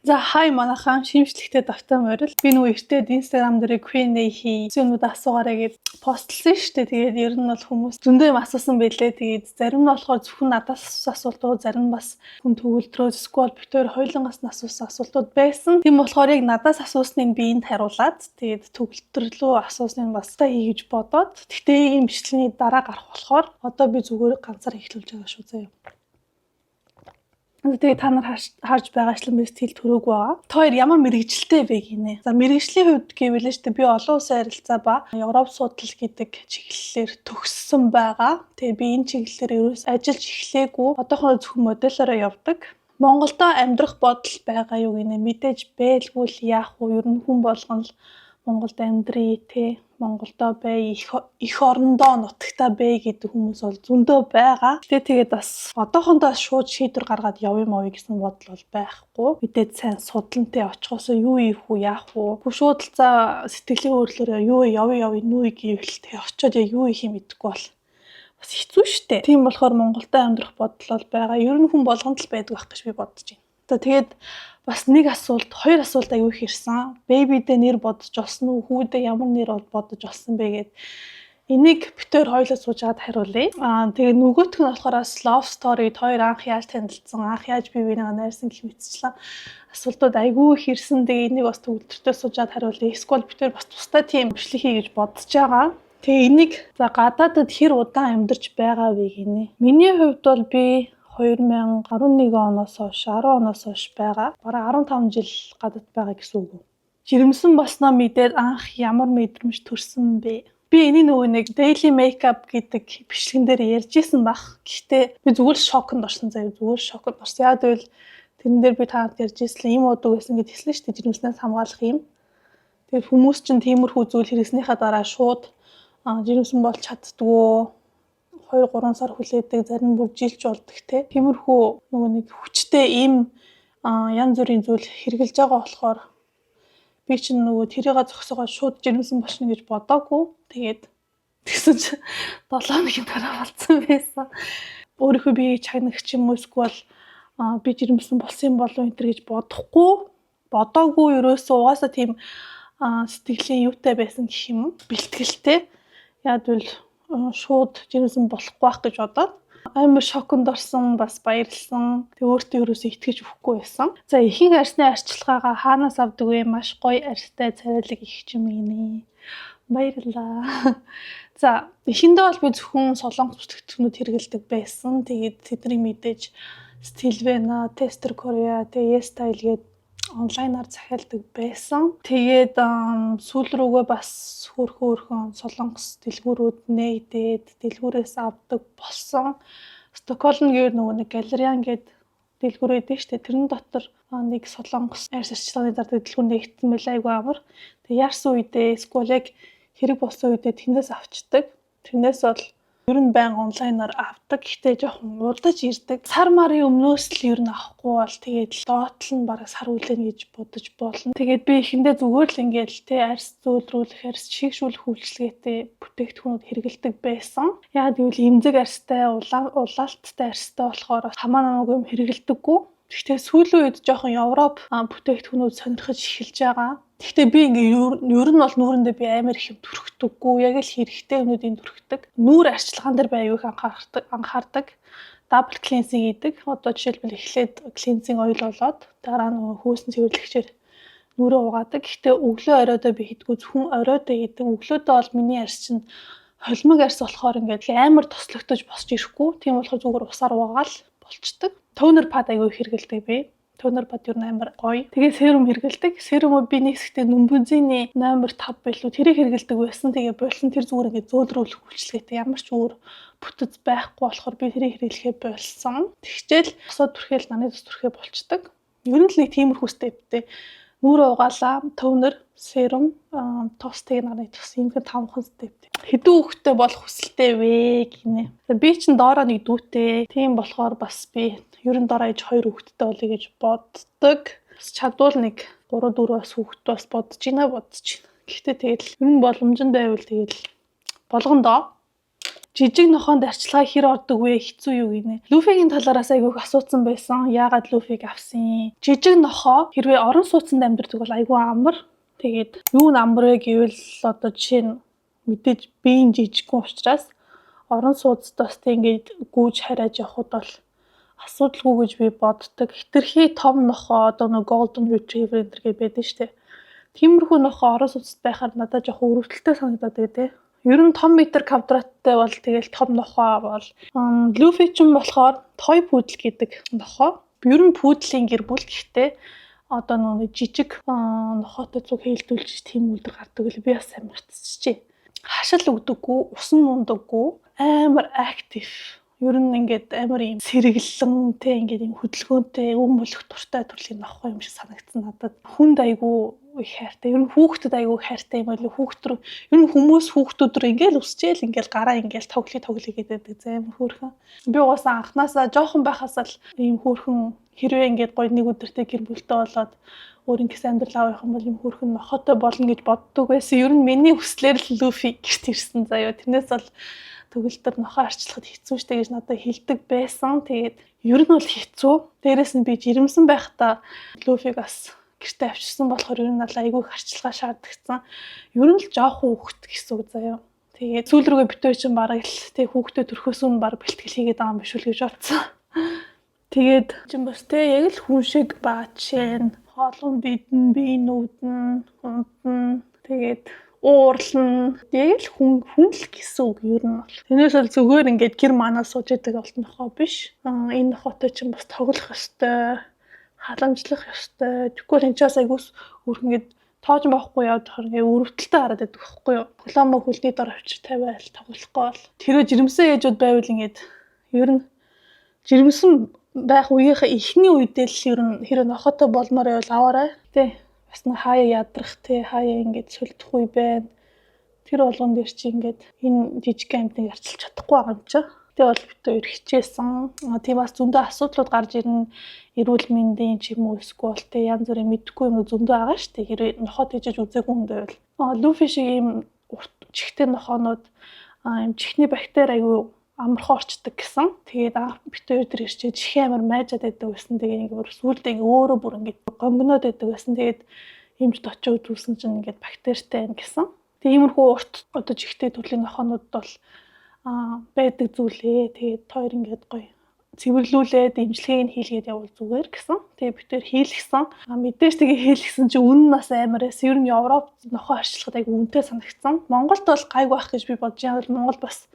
За хай манайхан шимжлэхтэй давтаа морил. Би нөгөө эртээд Instagram дээр Q&A хий. Зүүнүүд асуугаарай гэж постлсан шүү дээ. Тэгээд ер нь бол хүмүүс зөндөө юм асуусан байлээ. Тэгээд зарим нь болохоор зөвхөн надаас асуусан асуултууд, зарим нь бас хүн төгөлдрөөс сквал битээр хоёулангаас нь асуусан асуултууд байсан. Тийм болохоор яг надаас асуусныг би энд хариулаад тэгээд төгөлдрөлөө асуусныг бас та хий гэж бодоод. Гэхдээ ийм бичлэгийн дараа гарах болохоор одоо би зүгээр ганцаар эхлүүлж байгаа шүү заяа. Тэгээ та нар харж байгаачлан би сэтгэл төрөөг байгаа. Та хоёр ямар мэрэгжилтэй вэ гинэ. За мэрэгжлийн хувьд гэвэл л би олон улсын харилцаа ба Европ судлал гэдэг чиглэлээр төгссөн байгаа. Тэгээ би энэ чиглэлээр ерөөс ажиллаж эхлэегүй. Одоохондоо зөвхөн модельороо явдаг. Монголдо амьдрах бодол байгаа юу гинэ. Мэдээж байлгүй л яах вэ? Ер нь хүн болгон л Монголд амьдрий те. Монголдо бай, их орондоо нутагтаа бай гэдэг хүмүүс бол зөндөө байгаа. Тэгээд бас одоохондоо шууд шийдвэр гаргаад явъя мовё гэсэн бодол бол байхгүй. Мэдээд сайн судлантай очихоосоо юу ийх үү, яах вэ? Шууд л за сэтгэлийн өөрлөөрөө юу явъя нүү гэвэл тэг очиод юу их юм мэдэхгүй бол бас хэцүү шттэ. Тийм болохоор Монголдо амьдрах бодол бол байгаа. Ер нь хүн болгонд л байдаг байх гэж би бодож байна. За тэгээд бас нэг асуулт, хоёр асуулт аягүй их ирсэн. Бэбидээ нэр бодож олсон уу? Хүүдээ ямар нэр бодож олсон бэ гэд. Энийг битээр хоёулаа сууж аваад хариулъя. Тэгээ нөгөөх нь болохоор love story хоёр анх яаж танилцсан, анх яаж бие биенээ найрсан гэх мэтчлэн асуултууд аягүй их ирсэн. Тэгээ энийг бас төгөлдртөө сууж аваад хариулъя. Эсвэл битээр бас тусдаа тийм бичлэг хий гэж бодож байгаа. Тэгээ энийг за гадаадд хэр удаан амьдарч байгаа вэ гинэ. Миний хувьд бол би 2011 оноос хойш 10 оноос хойш байгаа. Бараг 15 жил гадаад байгаа гэсэн үг. Жирэмсэн болсноо мэдээд анх ямар мэдрэмж төрсөн бэ? Би энийг нөгөө нэг daily makeup гэдэг бичлэгэн дээр ярьжсэн баг. Гэхдээ би зүгээр шоконд орсон заяа. Зүгээр шоконд орсон. Яг л тэрэн дээр би таад ярьжсэн юм уудаг байсан гэж хэлсэн шүү дээ. Жирэмснээс хамгаалах юм. Тэгээд хүмүүс чинь тиймэрхүү зүйл хэрэгснийхаа дараа шууд жирэмсэн болж чаддгүй. 2-3 сар хүлээдэг, зарим бүр жилч болдог те. Тиймэрхүү нөгөө нэг хүчтэй ийм янз бүрийн зүйл хэрглэж байгаа болохоор би чинь нөгөө тэрийгэ зогсоогоо шууд жирэмсэн болчихно гэж бодоогүй. Тэгээд тэгсэн чинь 7 хоногийн дараа болцсон байсан. Өөрийнхөө биеийг чагнагч юм уу эсвэл би жирэмсэн болсон болов энэ төр гэж бодоогүй ерөөсөө угаасаа тийм сэтгэлийн юутай байсан гэх юм. Бэлтгэлтэй. Яг л шууд жирэмсэн болохгүй байх гэж бодоод амар шоконд орсон, бас баярлсан. Тэг өөртөө ерөөсөө итгэж өгөхгүй байсан. За ихэнх арсны арчилгаагаа хаанаас авдаг вэ? Маш гоё арстай царайлаг их юм гинэ. Баярлалаа. За эхэндээ бол би зөвхөн солонгос бүтээгдэхүүнүүд хэрэглэдэг байсан. Тэгээд тэдний мэдээж Stilvena, Tester Korea, Yes Style гээд онлайнаар захиалдаг байсан. Тэгээд сүүл рүүгээ бас хөөрхөн солонгос дэлгүүрүүд нээдээд дэлгүүрээс авдаг болсон. Стокгольм гэдэг нөгөө нэг галериан гэдэг дэлгүүр байдаг шүү дээ. Тэрэн дотор нэг солонгос арьс арчилгааны зардаг дэлгүүр нэгдсэн байлаа айгүй амар. Тэгээд яарсан үедээ эсвэл яг хэрэг болсон үедээ тэндээс авчдаг. Тэрнээс бол ер нь байнга онлайнаар авдаг. Гэхдээ жоохон удаж ирдэг. Сар марын өмнөөс л ер нь авахгүй бол тэгээд доотл нь бараг сар үлээн гэж бодож болно. Тэгээд би эхэндээ зүгээр л ингээл те арьс зөөлрүүлэх, арьс шигшүүлэх үйлчилгээтэй бүтээгдэхүүнүүд хэрэглэдэг байсан. Яг гэвэл эмзэг арьстай, улаалттай арьстай болохоор хамаа намаагүй юм хэрэглэдэггүй. Гэхдээ сүүлийн үед жоохон Европ бүтээгдэхүүнүүд сонирхож эхэлж байгаа. Гэхдээ би ингээ ер нь бол нүүрэндээ би амар их юм түрхтэггүй. Яг л хэрэгтэй юмнуудыг түрхдэг. Нүүр арчилгаан дээр би аюу их анхаардаг. Double cleansing гэдэг. Одоо жишээлбэл эхлээд cleansing oil болоод дараа нь хөөсөн цэвэрлэгчээр нүрээ угаадаг. Гэхдээ өглөө оройдоо би хийдгүү зөвхөн оройдоо хийдэг. Өглөөдөө бол миний арьс чинь холимог арьс болохоор ингээд амар тослогдож босч ирэхгүй. Тийм болохоор зүгээр усаар угаал болчдөг. Toner pad аюу их хэрэгэлдэг би. Toner pad юу амар гоё. Тэгээ серум хэрэгэлдэг. Серумыг би нэг хэсэгтээ Нүмбүзиний номер 5 билүү тэрийг хэрэгэлдэг байсан. Тэгээ болсон тэр зүгээр ингээд зөөлрүүлэх үйлчилгээтэй ямар ч өөр бүтэц байхгүй болохоор би тэрийг хэрэглэхээ болсон. Тэгчээл босоод түрхэл наны дэс түрхээ болчдөг. Ер нь л нэг тиймэрхүү стептэй. Нүрээ угаалаа, toner, серум, тостыг наны дэс ингээд 5 стептэй. Хэдэн хүүхэдтэй болох хүсэлтэй вэ гинэ. Би чинь доороо нэг дүүтэй. Тийм болохоор бас би ер нь доороо ээж 2 хүүхэдтэй болъё гэж боддог. Бас чадвал нэг 3-4 бас хүүхэд бас бодож байна. Гэхдээ тэгэл ер нь боломжтой байвал тэгэл болгондоо жижиг нохоонд арчилгаа хэр ордог вэ? Хэцүү юу гинэ. Люфигийн талаараас айгүйх асуусан байсан. Яагаад Люфиг авсан? Жижиг нохоо хэрвээ орон сууцнд амьдардаг бол айгүй амар. Тэгээд юу амар вэ гэвэл одоо жишээ нь мэдээж биеийн жижигхэн учраас орон сууцдаас ингээд гүйж харааж явхад бол асуудалгүй гэж би боддог. Хитрхи том нохоо одоо нэг golden retriever энэ төр байдаг шүү дээ. Тиймэрхүү нохоо орон сууцд байхаар надад жоох өрөвдөлтөй санагдаад байдаг. Ер нь том метр квадраттай бол тэгэл том нохоо бол Люфи ч юм болохоор той пүүдл гэдэг нохоо. Ер нь пүүдлийн гэр бүл гэхдээ одоо нэг жижиг нохоотой цуг хэлдүүлж тийм үлдэр гардаг л би бас сайн мартчихжээ. Хашил өгдөггүй, усан нундаггүй, амар актив. Ер нь ингээд амар юм сэргэлэн те ингээд юм хөдөлгөөнтэй өм болох туртай төрлийн нохоо юм шиг санагдсан надад. Хүнд айгүй их хайртай. Ер нь хүүхдэд айгүй хайртай юм байлаа. Хүүхдэр ер нь хүмүүс хүүхдүүд рүү ингээл өсчээл ингээл гараа ингээл тоглоё гэдэг зэм хөөрхөн. Би угаасаа анханасаа жоохон байхаас л ийм хөөрхөн хэрвээ ингээд гоё нэг өдөртэй гэр бүлтэй болоод өөрийн гэсэн амьдрал авах юм бол юм хөөрхөн нохоотой болно гэж боддог байсан. Ер нь миний хүслээр л Люфи гэрт ирсэн заяа. Тэрнээс бол төгөлдөр нохоо арчлахад хэцүү штэй гэж надад хэлдэг байсан. Тэгээд ер нь бол хэцүү. Дээрээс нь би жирэмсэн байхдаа Люфиг бас гэртээ авчирсан болохоор ер нь айгүй их арчилгаа шаардлагцсан. Ер нь л жоохон хүүхэд гэсэн үг заяа. Тэгээд сүүл рүүгээ битүү чинь бараг л тэг хүүхдээ төрхөөс өмнө баг бэлтгэл хийгээд байгаа юм биш үү гэж бодсон. Тэгээд чинь бас тэг яг л хүн шиг баачэн, хоолон бидэн, бие нүүдэн, унтан тэгээд уурлан яг л хүн л гэсэн үг ер нь бол. Тэрнээс бол зүгээр ингээд гэр манаа сууж идэг болт нохоо биш. Энэ нохоотой чинь бас тоглох ёстой, халамжлах ёстой. Тэгвэл энэ ч бас айгуус өөрхөн тоож байхгүй яваад ингээ өрөвдөлтөй хараад байдаг байхгүй юу. Коломо хөлний дор авчир тавиал тоглохгүй бол тэрөө жирэмсэн ээжүүд байвал ингээд ер нь жирэмсэн байх үеийнхээ эхний үедээ л ер нь хэрэв нохоотой болмоор байвал аваарай. Тэ бас хаяа ядрах те хаяа ингээд сүлдэх үе байна. Тэр болгон дээр чи ингээд энэ жижиг амьтныг арчилж чадахгүй байгаа юм чи. Тэгээ бол бид хоёр хичээсэн. Тийм бас зөндөө асуудлууд гарч ирнэ. Эрүүл мэндийн ч юм уу эсвэл те янз бүрийн мэдэхгүй юм зөндөө байгаа шүү дээ. Хэрвээ нохоо тийжэж үзээгүй хүн байвал. Люфи шиг ийм урт чихтэй нохоонууд ийм чихний бактери аягүй амархан орчдөг гэсэн. Тэгээд бид хоёр тэр ирчээд чихээ амар майжаад байдаг байсан. Тэгээ ингээд сүүлдээ өөрөө бүр ингээд гомгноод байдаг байсан. Тэгээд эмчд очиж үзүүлсэн чинь ингээд бактеритай байна гэсэн. Тэгээ иймэрхүү урт одоо чихтэй төрлийн нохоонууд бол байдаг зүйлээ. Тэгээд хоёр ингээд гоё цэвэрлүүлээд имчилгээг нь хийлгээд явал зүгээр гэсэн. Тэгээ бид тээр хийлгсэн. Мэдээж тэгээ хийлгсэн чинь үнэн нь бас амар эс. Ер нь Европ нохоо арчилахад айгу үнэтэй санагдсан. Монголд бол гайг байх гэж би бодож байгаа. Монгол бас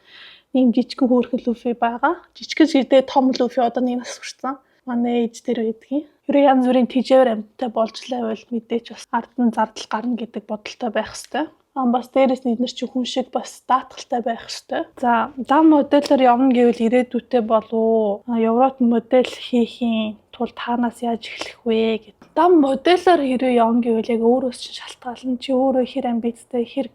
ийм жижигхэн хөөрхөн Люфи байгаа. Жижигхэн ширдээ том Люфи одоо нэг нас хүрсэн. Манай ээж дээр байдгийн. Ерөө янз бүрийн тижээр амьттай болж лайвал мэдээж бас ард нь зардал гарна гэдэг бодолтой байх хэвээр. Бас дээрээс нь эдгээр чи хүн шиг бас даатгалтай байх хэвээр. За, дан модельээр явна гэвэл ирээдүйтэй болов. Европ модель хийхийн тулд хаанаас яаж эхлэх вэ гэдэг. Дан модельээр хэрвээ явна гэвэл яг өөрөөс чинь шалтгаална. Чи өөрөө хэр амбицтай, хэр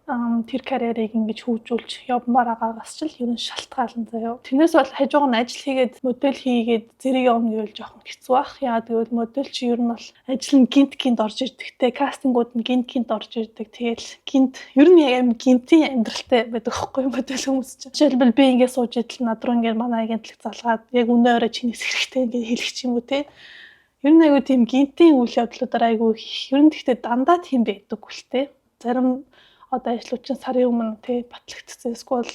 тэр карьерийг ингэж хөгжүүлж явмаар байгаагаас ч л ер нь шалтгаална заяа. Тэрнээс бол хажууг нь ажил хийгээд модель хийгээд зэрэг явна гэвэл жоохон хэцүү бах. Яагаад гэвэл модель чи ер нь бол ажил нь гинт орж ирдэгтэй, кастингууд нь гинт орж ирдэг. Тэгэл гинт ер нь яг гинтийн амьдралтай байдаг байхгүй модель хүмүүс чинь. Жишээлбэл би ингээд сууж идэл над руу ингээд манай агентлаг залгаад яг өнөө өрөө чинээс хэрэгтэй ингээд хэлэх ч юм уу те. Ер нь айгүй тийм гинтийн үйл явдлуудаар айгүй ер нь гэхдээ дандаа тийм байдаггүй л те. Зарим одоо ажлуучин сарын өмнө тий батлагдсан эсвэл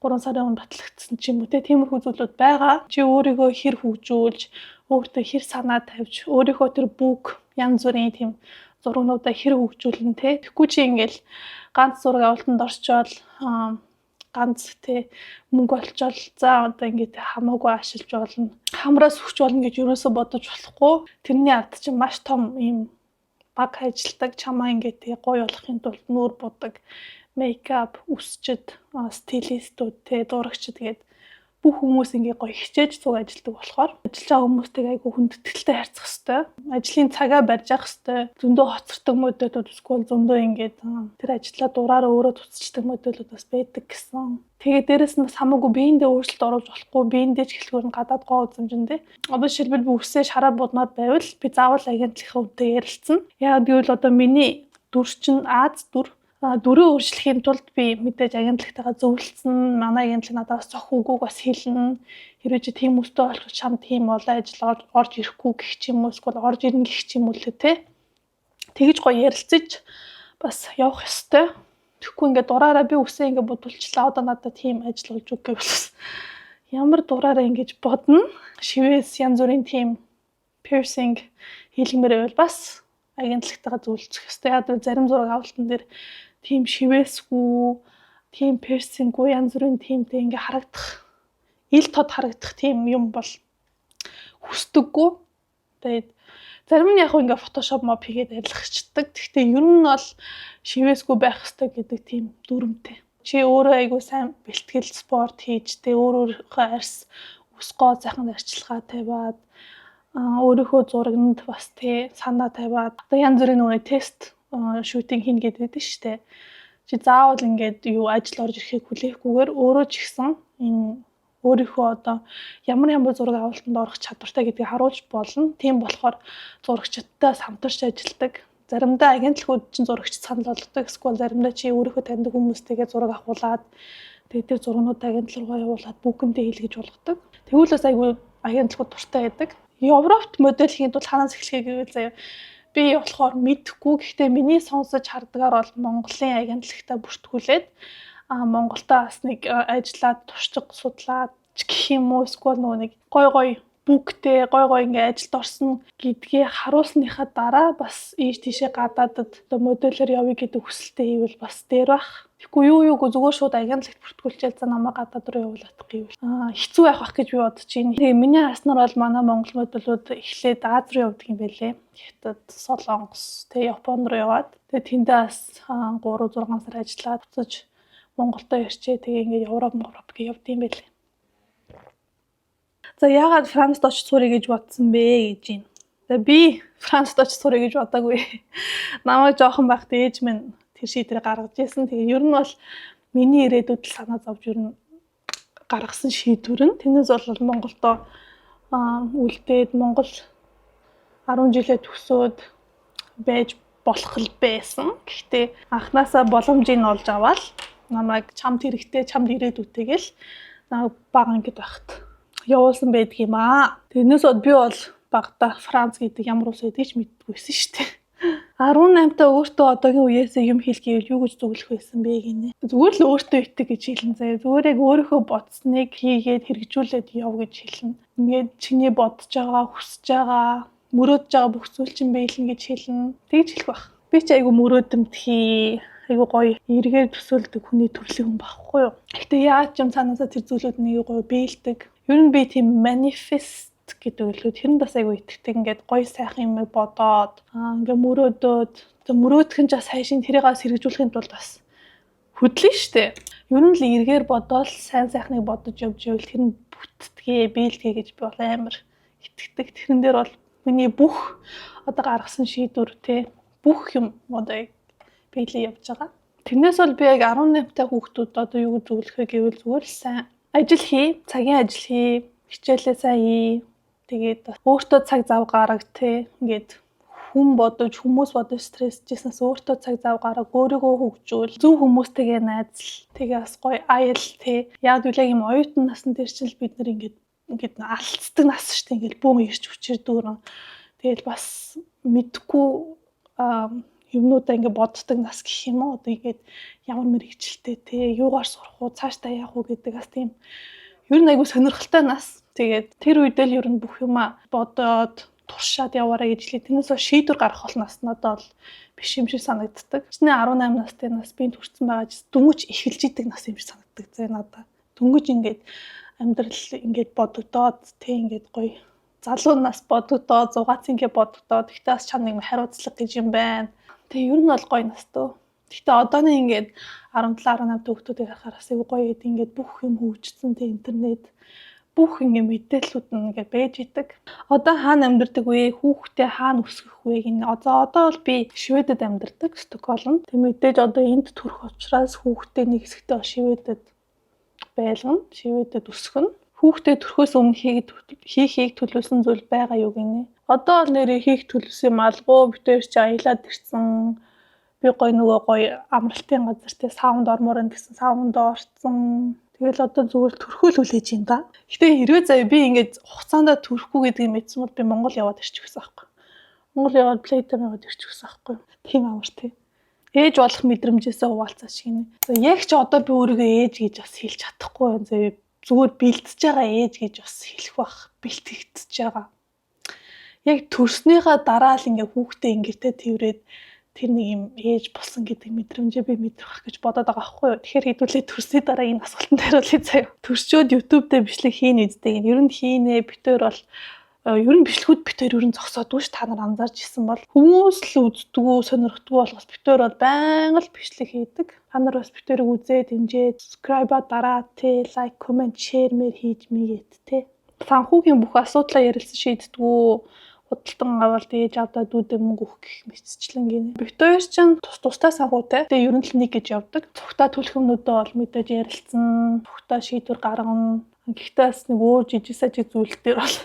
3 сарын өмнө батлагдсан ч юм уу тий тиймэрхүү зүйлүүд байгаа. Чи өөрийгөө хэр хөгжүүлж, өөртөө хэр санаа тавьж, өөрийнхөө тэр бүг янз бүрийн тийм зургнуудаа хэр хөгжүүлнэ тий. Тэгэхгүй чи ингээл ганц зураг авалтанд орчоод ганц тий мөнгө олчоод за одоо ингээд хамаагүй ашиглаж болно. Хамраас өгч болно гэж юусоо бодож болохгүй. Тэрний ард чинь маш том ийм баг ажилтдаг чамаа ингээд тий гоё болохын тулд нүүр будаг, мейкап, үсчид, стилистүүд тий зурагчид тэгээд бүх хүмүүс ингээ гоё хичээж цуг ажилтдаг болохоор ажиллаж байгаа хүмүүстэйг айгүй хүндэтгэлтэй харьцах хэрэгтэй. Ажлын цагаа барьж явах хэрэгтэй. Зөндөө хоцордог модулууд эсвэл зөндөө ингээд тэр ажлаа дураараа өөрөө туцчдаг модулууд бас байдаг гэсэн. Тэгээд дээрэс нь бас хамаагүй биендээ өөрчлөлт оруулж болохгүй, биендээ ч хэлхүүр нь гадаад гоо үзэмжиндээ. Одоо шилбэл би үсээ шараа будмаар байвал би заавал агентлагийнхаа үнэтэй ярилцсан. Яагаад гэвэл одоо миний дүр чинь Аз дүр Дөрөв өөрчлөхийн тулд би мэдээж агентлагтайгаа зөвлөсөн. Манай агентлаг надаас зох үгүйг бас хэлнэ. Хэрвээ чи тийм өстэй болох чам тийм олон ажил орж ирэхгүй гэх ч юм уу, эсвэл орж ирнэ гэх ч юм уу л те. Тэгж гоё ярилцаж бас явах ёстой. Тэгэхгүй ингээд дураараа би үсээ ингээд бодулчлаа. Одоо надад тийм ажил олж өг гэвэл ямар дураараа ингэж бодно. Шивээс янз бүрийн тийм piercing хийлгэмээр байвал бас агентлагтайгаа зөвлөцөх ёстой. Яг зарим зураг авалтан дээр тийм шивээсгүй, тийм piercingгүй янз бүрийн тиймтэй ингээ харагдах, ил тод харагдах тийм юм бол хүсдэггүй. Тэгээд зарим нь яг ингээ фотошоп моп хийгээд арилгахчдаг. Гэхдээ ер нь бол шивээсгүй байх ёстой гэдэг тийм дүрмтэй. Чи өөрөө айгуу сайн бэлтгэл спорт хийж тэ өөрийнхөө арьс ус гоо сайхан арчилгаа тавиад өөрийнхөө зурагт бас тий санаа тавиад одоо янз бүрийн нөгөө тест шүүтинг хийнэ гэдэг шүү дээ. Чи заавал ингээд юу ажил орж ирэхийг хүлээхгүйгээр өөрөө ч ихсэн энэ өөрийнхөө одоо ямар зураг авалтанд орох чадвартай гэдгийг харуулж болно. Тийм болохоор зурагчдтай хамтарч ажилладаг. Заримдаа агентлагууд чинь зурагч санал болгодог. Эсвэл заримдаа чи өөрийнхөө таньдаг хүмүүстэйгээ зураг авахуулаад тэгээд тэр зургуудаа агентлаг руу явуулаад бүхэндээ хийлгэж болгодог. Тэгвэл бас айгүй агентлагууд дуртай байдаг. Европт модельхийн тулд ханаас эхлэхээ гэвэл заяа би болохоор мэдэхгүй. Гэхдээ миний сонсож хардгаар бол Монголын агентлагтай бүртгүүлээд Монголтаа бас нэг ажиллаад туршиж судлаад гэх юм уу эсвэл нөгөө нэг гой бүгдээ гой ингээ ажилд орсон гэдгээ харуулсныхаа дараа бас ийш тийшээ гадаадад одоо модельээр явъя гэдэг хүсэлтэй хийвэл бас дээр бах. Тэгэхгүй юу зүгээр шууд агентлагт бүртгүүлчихэл за намайг гадаад руу явуулах гэвэл хэцүү байх гэж би бодож байна. Тэгээ миний хаснаар бол манай монгол модельүүд эхлээд Аз руу явдаг юм байлээ. Хятад, Солонгос, тэгээ Японд руу яваад тэгээ тэндээ бас 3-6 сар ажиллаад буцаж Монголдо ирчээ тэгээ ингээд Европ гэж явд юм байлээ. За яагаад Францд очиж сурах гэж бодсон бэ гэж байна. За би Францд очиж сурах гэж бодоогүй. Намайг жоохон байхад ээж минь тэр шийдвэр гаргаж ирсэн. Тэгээ ер нь бол миний ирээдүйд санаа зовж ер нь гаргасан шийдвэр нь. Тэрнээс бол Монголдо үлдээд Монгол 10 жилээ төгсөөд байж болох л байсан. Гэхдээ анханасаа боломжийг олж аваад намайг чамд хэрэгтэй, чамд ирээдүйтэйгэл намайг бага ангид байхад явуулсан байдаг юм аа. Тэрнээс би бол багада Франц гэдэг ямар улс байдгийг ч мэддэггүйсэн шүү дээ. 18 та өөртөө одоогийн үеэсээ юм хийх гэвэл юу гэж зөвлөх байсан бэ гинэ. Зүгээр л өөртөө итэг гэж хэлэн заяа. Зүгээр яг өөрийнхөө бодсныг хийгээд хэрэгжүүлээд яв гэж хэлнэ. Ингээд чиний бодож байгаа, хүсэж байгаа, мөрөөдж байгаа бүх зүйл чинь биелнэ гэж хэлнэ. Тэгж хэлэх байх. Би ч айгу мөрөөдөлтхий айгу гоё эргээд төсөөлдөг хүний төрлийн хүн байхгүй юу. Гэтэ яаж ч юм цаанаасаа тэр зүйлүүд нэг гоё биелдэг. Ер нь би тийм манифест гэдэг үлгүүд тэр нь бас айгу итгэдэг. Ингээд гоё сайхан юм бодоод ингээд мөрөөдөх нь ч бас хайшин тэрийг бас хэрэгжүүлэхийн тулд бас хөдлөн штэ. Ер нь л эргээр бодоод сайн сайхныг бодож явж ивэл тэр нь бүтдгээ, биелдгээ гэж би бол амар итгэдэг. Тэрэн дээр бол миний бүх одоо гаргасан шийдвэр те бүх юм одоо биелээ явж байгаа. Тэрнээс бол би яг 18 та хүүхдүүд одоо юу гэж зөвлөх вэ гэвэл зүгээр л сайн ажил хий, цагийн ажил хий, хичээлээ сайн хий. Тэгээд өөртөө цаг зав гаргах те ингээд хүмүүс бодож стрессжсэнээс өөртөө цаг зав гаргах, өөрийгөө хөгжүүл, зөв хүмүүстэйгээ найзал. Тэгээ бас гоё аял те. Яг үл яг юм оюутан насны дээр чинь бид нар ингээд алдцдаг нас шүү дээ. Ингээд бөөм ирч хүчээр дүүрэн. Тэгэл бас мэдхгүй юмнуудаа ингээд боддог нас гэх юм уу. Одоо ингээд ямар мэрэгчлээ те, юугаар сурах уу, цаашдаа яах уу гэдэг бас тийм ер нь айгүй сонирхолтой нас. Тэгээд тэр үедээ л ер нь бүх юма бодоод туршаад яваарай гэж хэлээ. Тэрнээс бол шийдвэр гаргах бол нас надад бол биш юм шиг санагддаг. Чиний 18 настай нас би төрсэн байгаа ч дөнгөж эхэлж идэг нас юм шиг санагддаг зэ надад. Дөнгөж ингээд амьдрал ингээд бодогдоод тэг ингээд гоё залуу нас бодогдоод зугаац ингээд бодогдоод гэхдээ бас чам нэг хариуцлага гэж юм байна. Тэг ер нь бол гоё нас төө. Гэхдээ одооны ингээд 17-18 хүүхдүүдийг харахаар бас гоё гэдэг ингээд бүх юм хөгжсөн тэг интернет бүх ингээд мэдээллүүд нь ингээд байж идэг. Одоо хаана амьдардаг вэ? Хүүхдээ хаана өсгөх вэ гэнэ. Одоо бол би Шведэд амьдардаг, Стокгольмд. Тэг мэдээж одоо энд төрөх учраас хүүхдээ нэг хэсэгтээ Шведэд байлгана, Шведэд өсгөнө. Хүүхдээ төрөхөөс өмнө хийхийг төлөвлөсөн зүйл байгаа юу гинэ. Одоо бол нэрээ хийх төлөвсөн юм алгуу битээр чи аялаад ирсэн. Би гоё нөгөө гоё амралтын газар те саунд ормоор гэсэн саунд орсон. Тэгэл одоо зүгээр төрхөөл хүлээж юм да. Гэтэ хэрвээ заяа би ингээд хугацаанд төрөхгүй гэдгийг мэдсэн бол би Монгол яваад ирчих гэсэн аахгүй. Монгол яваад Playtime яваад ирчих гэсэн аахгүй. Тийм амар тий. Ээж болох мэдрэмжээсээ хуваалцаа шиг нэ. Яг ч одоо би өөрийгөө ээж гэж бас хэлж чадахгүй байна. Заяа зүгээр бэлтэж байгаа ээж гэж бас хэлэх бах. Бэлтгэж байгаа. Яг төрснийхаа дараа л ингээ хүүхдээ ингэртэй тэрврээд тэр нэг юм ээж болсон гэдэг мэдрэмжээ би мэдрэх гэж бодоод байгаа байхгүй юу. Тэгэхээр хэдүүлээ төрсний дараа энэ асуултанд хариулъя заяа. Төрчөөд YouTube дээр бичлэг хийн үздэй. Ер нь хийнэ. Битээр бол ер нь бичлэгүүд битээр ер нь зогсоодгүй ш та нар анзаарч ирсэн бол хүмүүс л үздэггүй сонирхдгүй болохоос битээр бол байнга л бичлэг хийдэг. Та нар бас битээрийг үзээд дэмжээд subscribe дараа тэ лайк комент шеэр мэр хийж мэйгээд тэ. Санхүүгийн бүх асуудлаа ярилцсан шийддэггүй. Худалдан аваад ээж авдаа дүүдээ мөнгө өгөх гэх мэтчлэн гинэ. Битээр чинь тусдаа санхүүтэй. Тэгээ ер нь л нэг гэж явдаг. Цогтаа түлхэмнүүдээ бол мэдээж ярилцсан. Цогтаа шийдвэр гаргана. Гэхдээ бас нэг өөр жижиг сажиг зүйл дээр бол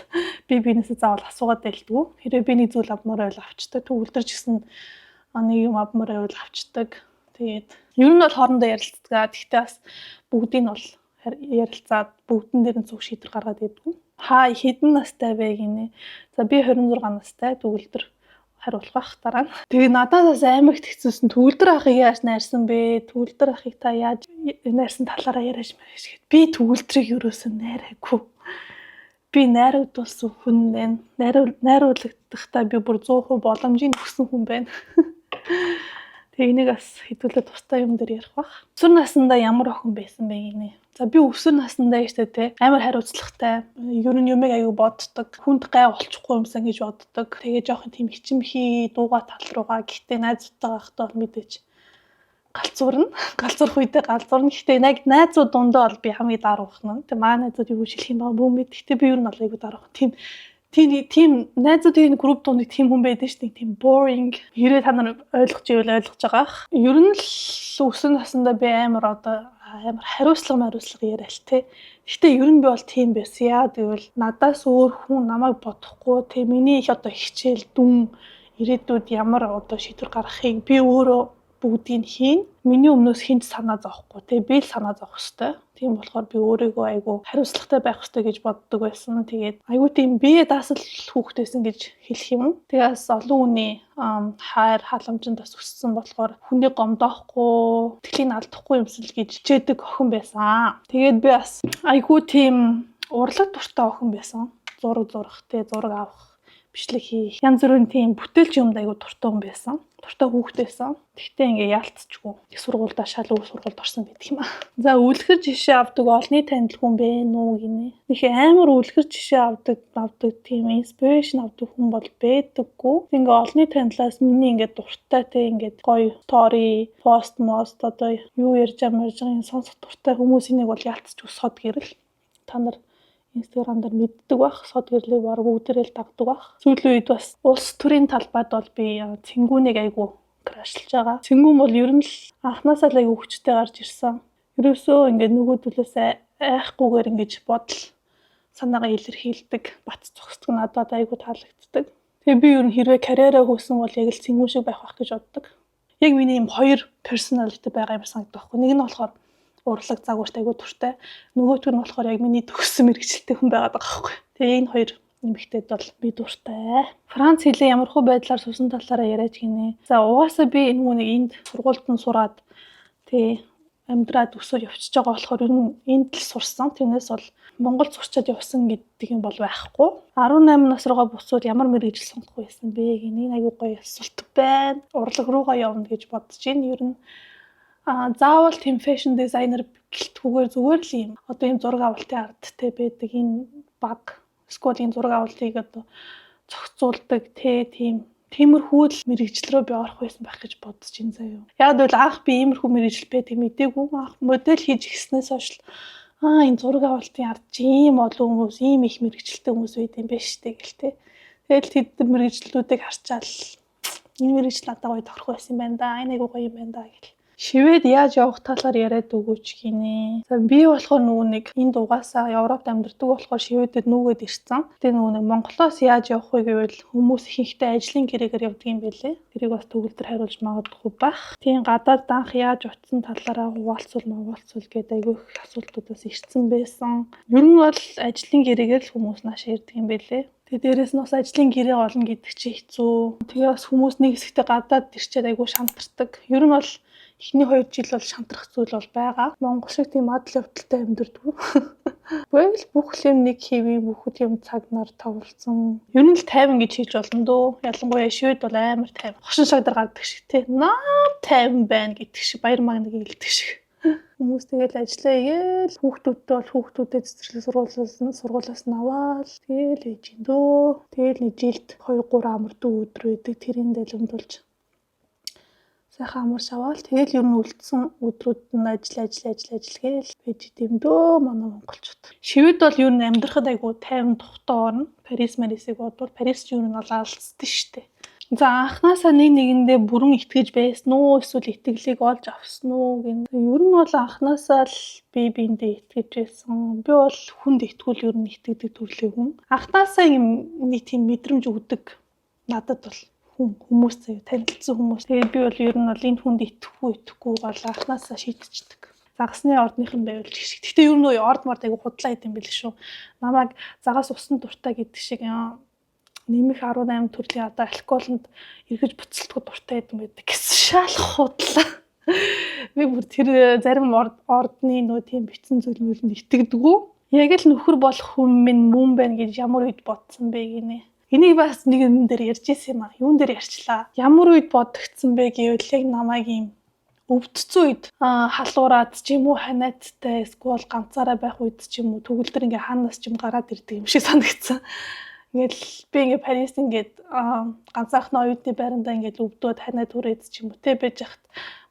би бинээсээ заавал асуугаад байлдгүй. Хэрвээ би нэг зүйл авмаар байвал авчдаг. Төвлөрч гисэн нэг юм авмаар байвал авчдаг. Тэгээд ер нь бол хоорондоо ярилцдаг. Гэхдээ бас бүгдийг нь бол ярилцаад бүгдэн дээр нь зөв шийдвэр гаргаад идэггүй. Хаа хэдэн настай вэ гинэ. За би 26 настай төгөлдөр хариулах бах дараа нь. Тэгээ надаас амар их хэцүүсэн. Төгөлдөр ахыг яаж найрсан бэ? Төгөлдөр ахыг та яаж найрсан талаараа яриаш мэрэж гээд. Би төгөлдрийг юусоо найраагүй. Би найрагдуулсан хүн байна. Найруулахдаа би бүр 100% боломжийг өгсөн хүн байна. Тэгээ энийг бас хэдүүлээ тустай юм дээр ярих бах. Өсвөр наснда ямар охин байсан бэ гинэ. За би өсвөр наснда штэ те амар хариуцлагатай. Ер нь юмэг аягүй боддог. Хүнд гай олчихгүй юмсан гэж боддог. Тэгээ жоохон тийм хичимхий дууга тал руугаа гэхдээ найзуудтайгаа хахтаа бол мэдээж галзуурна. Галзуурх үедээ галзуурна. Гэхдээ яг найзууд дундаа бол би хамгийн даруух нь. Тэгээ маа найзууд юу хэлэх юм ба бүү мэд. Гэхдээ би ер нь бол аягүй даруух. Тийм найзуудын групп донд тийм хүн байдаг шүү дээ. Тийм boring. Хэрэг та нар ойлгож ивэл ойлгож байгаа. Ер нь л өсвөр наснда би амар хариуцлага яриал те. Гэхдээ ер нь би бол тийм байсан. Яа гэвэл надаас өөр хүн намайг бодохгүй те. Миний их одоо хичээл дүн ирээдүйд ямар одоо шийдвэр гаргахыг би өөрөө бүгдийг хийн. Миний өмнөөс хинч санаа зовхгүй те. Би л санаа зовх ёстой. Тийм болохоор би өөрийгөө айгу хариуцлагатай байх ёстой гэж боддог байсан. Тэгээд айгу тийм бие даасал хүүхдээсэн гэж хэлэх юм. Тэгээс олон хүний хайр халамжинд бас өссөн болохоор хүний гомдоохгүй, итгэлийн алдахгүй юмсэл гэж хичээдэг охин байсан. Тэгээд би бас айгу тийм урлаг дуртай охин байсан. Зураг те, зураг авах, бичлэг хийх, янз бүрийн тийм бүтээлч юмд айгу дуртай хүн байсан. Дуртай хүүхдээсэн. Тэгтээ ингээ яалтчгүй. Их сургуульдаа шал өөр сургуульд орсон гэдэг юм аа. За үлгэр жишээ авдаг олны танил хүн бэ нүү гинэ. Нэг амар үлгэр жишээ авдаг тийм инспирэшн авдаг хүн бол байдаггүй. Ингээ олны танилаас миний ингээ дуртай те ингээ гоё стори, пост одоо юу ярьж байгаа сонсох дуртай хүмүүсийн нэг бол яалтчгүй сод гэрэл. Та нар Instagram дээр мэддэг бах, сод гэрлийг баг бүгдээрээ л дагдаг бах. Сүүлийн үед бас улс төрийн талбайд бол би цэнгүүнийг айгу крашлж байгаа. Цэнгүүн бол ер нь л анхнаасаа л айгу хүчтэй гарч ирсэн. Ерөөсөө ингээд нөгөөдөлөөс айхгүйгээр ингэж бодол санаагаа илэрхийлдэг, бат зогсдог надад айгу таалагддаг. Тэгээ би ер нь хэрвээ карьераа хөөсөн бол яг л цэнгүүн шиг байх гэж боддог. Яг миний юм хоёр personality байгаа юм санагддаг байхгүй. Нэг нь болохоор урлаг загварт айгу туртай. Нөгөөтг нь болохоор яг миний төгссөн мэргэжилтэй хүн байгаад байгаа байхгүй. Тэгээ энэ хоёр нэмэгтэйд бол би дуртай. Франц хэлээ ямархуу байдлаар сусан талаараа яриач гинэ. За угаасаа би энэ хүнийг энд сургуульд нь сураад тий амьдраад өсөж явчихж байгаа болохоор ер нь энд л сурсан. Тэрнээс бол Монгол зурчаад явсан гэдэг юм бол байхгүй. 18 нас руугаа буцаад ямар мэргэжил сонгох байсан бэ гинэ. Айгу гоё асуулт байна. Урлаг руугаа явна гэж бодож байна. Ер нь заавал тийм фэшн дизайнер гэлтгүүгээр зүгээр л юм. Одоо ийм зураг авалтын ардтай байдаг энэ баг сколын зураг авалтыг одоо зохицуулдаг тиймэрхүү л мэргэжил рүү би орох байсан байх гэж бодож байна заяа. Яг л анх би иймэрхүү мэргэжил байдаг мэдээгүй. Анх модель хийж гиснээс хойш энэ зураг авалтын ард ийм олон хүмүүс ийм их мэргэжилтэй хүмүүс байд юм байна штэ гэл те. Тэгэл тэд мэргэжлүүдийг харчаал энэ мэргэжил надад гоё тохирох байсан юм байна да. Энэ айгу гоё юм байна да гэл Шивэд яаж явах талаар яриад өгөөч гинэ. За би болохоор нөгөө нэг энд угаасаа Европт амьдардаг болохоор шивэдэд нүгэд ирсэн. Тэгээ нөгөө нэг Монголоос яаж явах вэ гэвэл хүмүүс ихэнхдээ ажлын гэрээгээр явдаг юм байлээ. Тэрийг бас төгөлдөр хариулж магадгүй байх. Тийм гадаад данх яаж утсан талаараа хуваалцвал гэдэг айгүй их асуултуудаас ирсэн байсан. Ер нь бол ажлын гэрээгээр л хүмүүс нааш ирдэг юм байлээ. Тэгээ дээрэс нь бас ажлын гэрээ олно гэдэг чинь хэцүү. Тэгээ бас хүмүүс нэг хэсэгтээ гадаад ирчээд айгүй шантардаг. Ер нь бол эхний 2 жил бол шантрах зүйл бол байгаа. Монгол шиг тийм адал явдалтай амьдэрдгүй. Тэгвэл бүх юм нэг хэвээ, бүх юм цаг нар товлсон. Ер нь л тайван гэж хийж болно дөө. Ялангуяа шивэд бол амар тайван. Хошин шагдар гардаг шиг тий. Наа тайван байна гэдэг шиг, баяр магныг илдэг шиг. Хүмүүс тэгэл ажиллаа игээл хүүхдүүдтэй бол хүүхдүүдэд цэцэрлэг сургуулиас нь аваад тэгэл ээж ин дөө. Тэгэл нэг жилд 2-3 амар дүү өдөр байдаг. Тэрийн дэлгэмдүүлж сайхан амар шаваал. Тэгэл ер нь үлдсэн өдрүүд нь ажил гээл байж идэм дөө манай монголчууд. Шивэд бол ер нь амьдрахад айгу тайван тухтай орно. Парисыг бодвол Парис ер нь бол алсдээ штэ. За анхнаасаа нэгэндээ бүрэн итгэж байсан уу эсвэл итгэлийг олж авсан уу гэх. Ер нь бол анхнаасаа л биендээ итгэж байсан. Би бол хүнд итгүүл ер нь итгэдэг төрлийн хүн. Анхнаасаа нэг тийм мэдрэмж өгдөг. Надад бол хүмүүс танилцсан хүмүүс. Тэгээд би бол ер нь бол энэ хүнд итгэхгүй бол анхнаасаа шийдчихдэг. Загасны ордныхан байвал жишг. Гэхдээ ер нь орд мард айгу худлаа идэм байл шүү. Намайг загас усан дуртай гэдэг шиг нэмэх 18 төрлийн одоо алкоголд эргэж буцалтгүй дуртай идэм байдаг гэсэн шал худлаа. Би бүр тэр зарим ордны нөө тийм битсэн зүйлмөнд итгэдэггүй. Яг л нөхөр болох хүн минь мөн байна гэж ямар үед бодсон бэ гинэ. Энийг бас нэг юм дээр ярьж ирсэн юм аа. Юун дээр ярьчлаа. Ямар үед бодогдсон бэ гэвэл яг намайг юм өвдцэн үед халуураад ч юм уу ханиадтай эсвэл ганцаараа байх үед ч юм уу төгөлдөр ингээ хаанаас ч юм гараад ирдэг юм шиг санагдсан. Ингээл би ингээ Парис ингээд ганцаархны оюутны байрандаа ингээд өвдөөд ханиад хүрээд ч юм уу те байж хат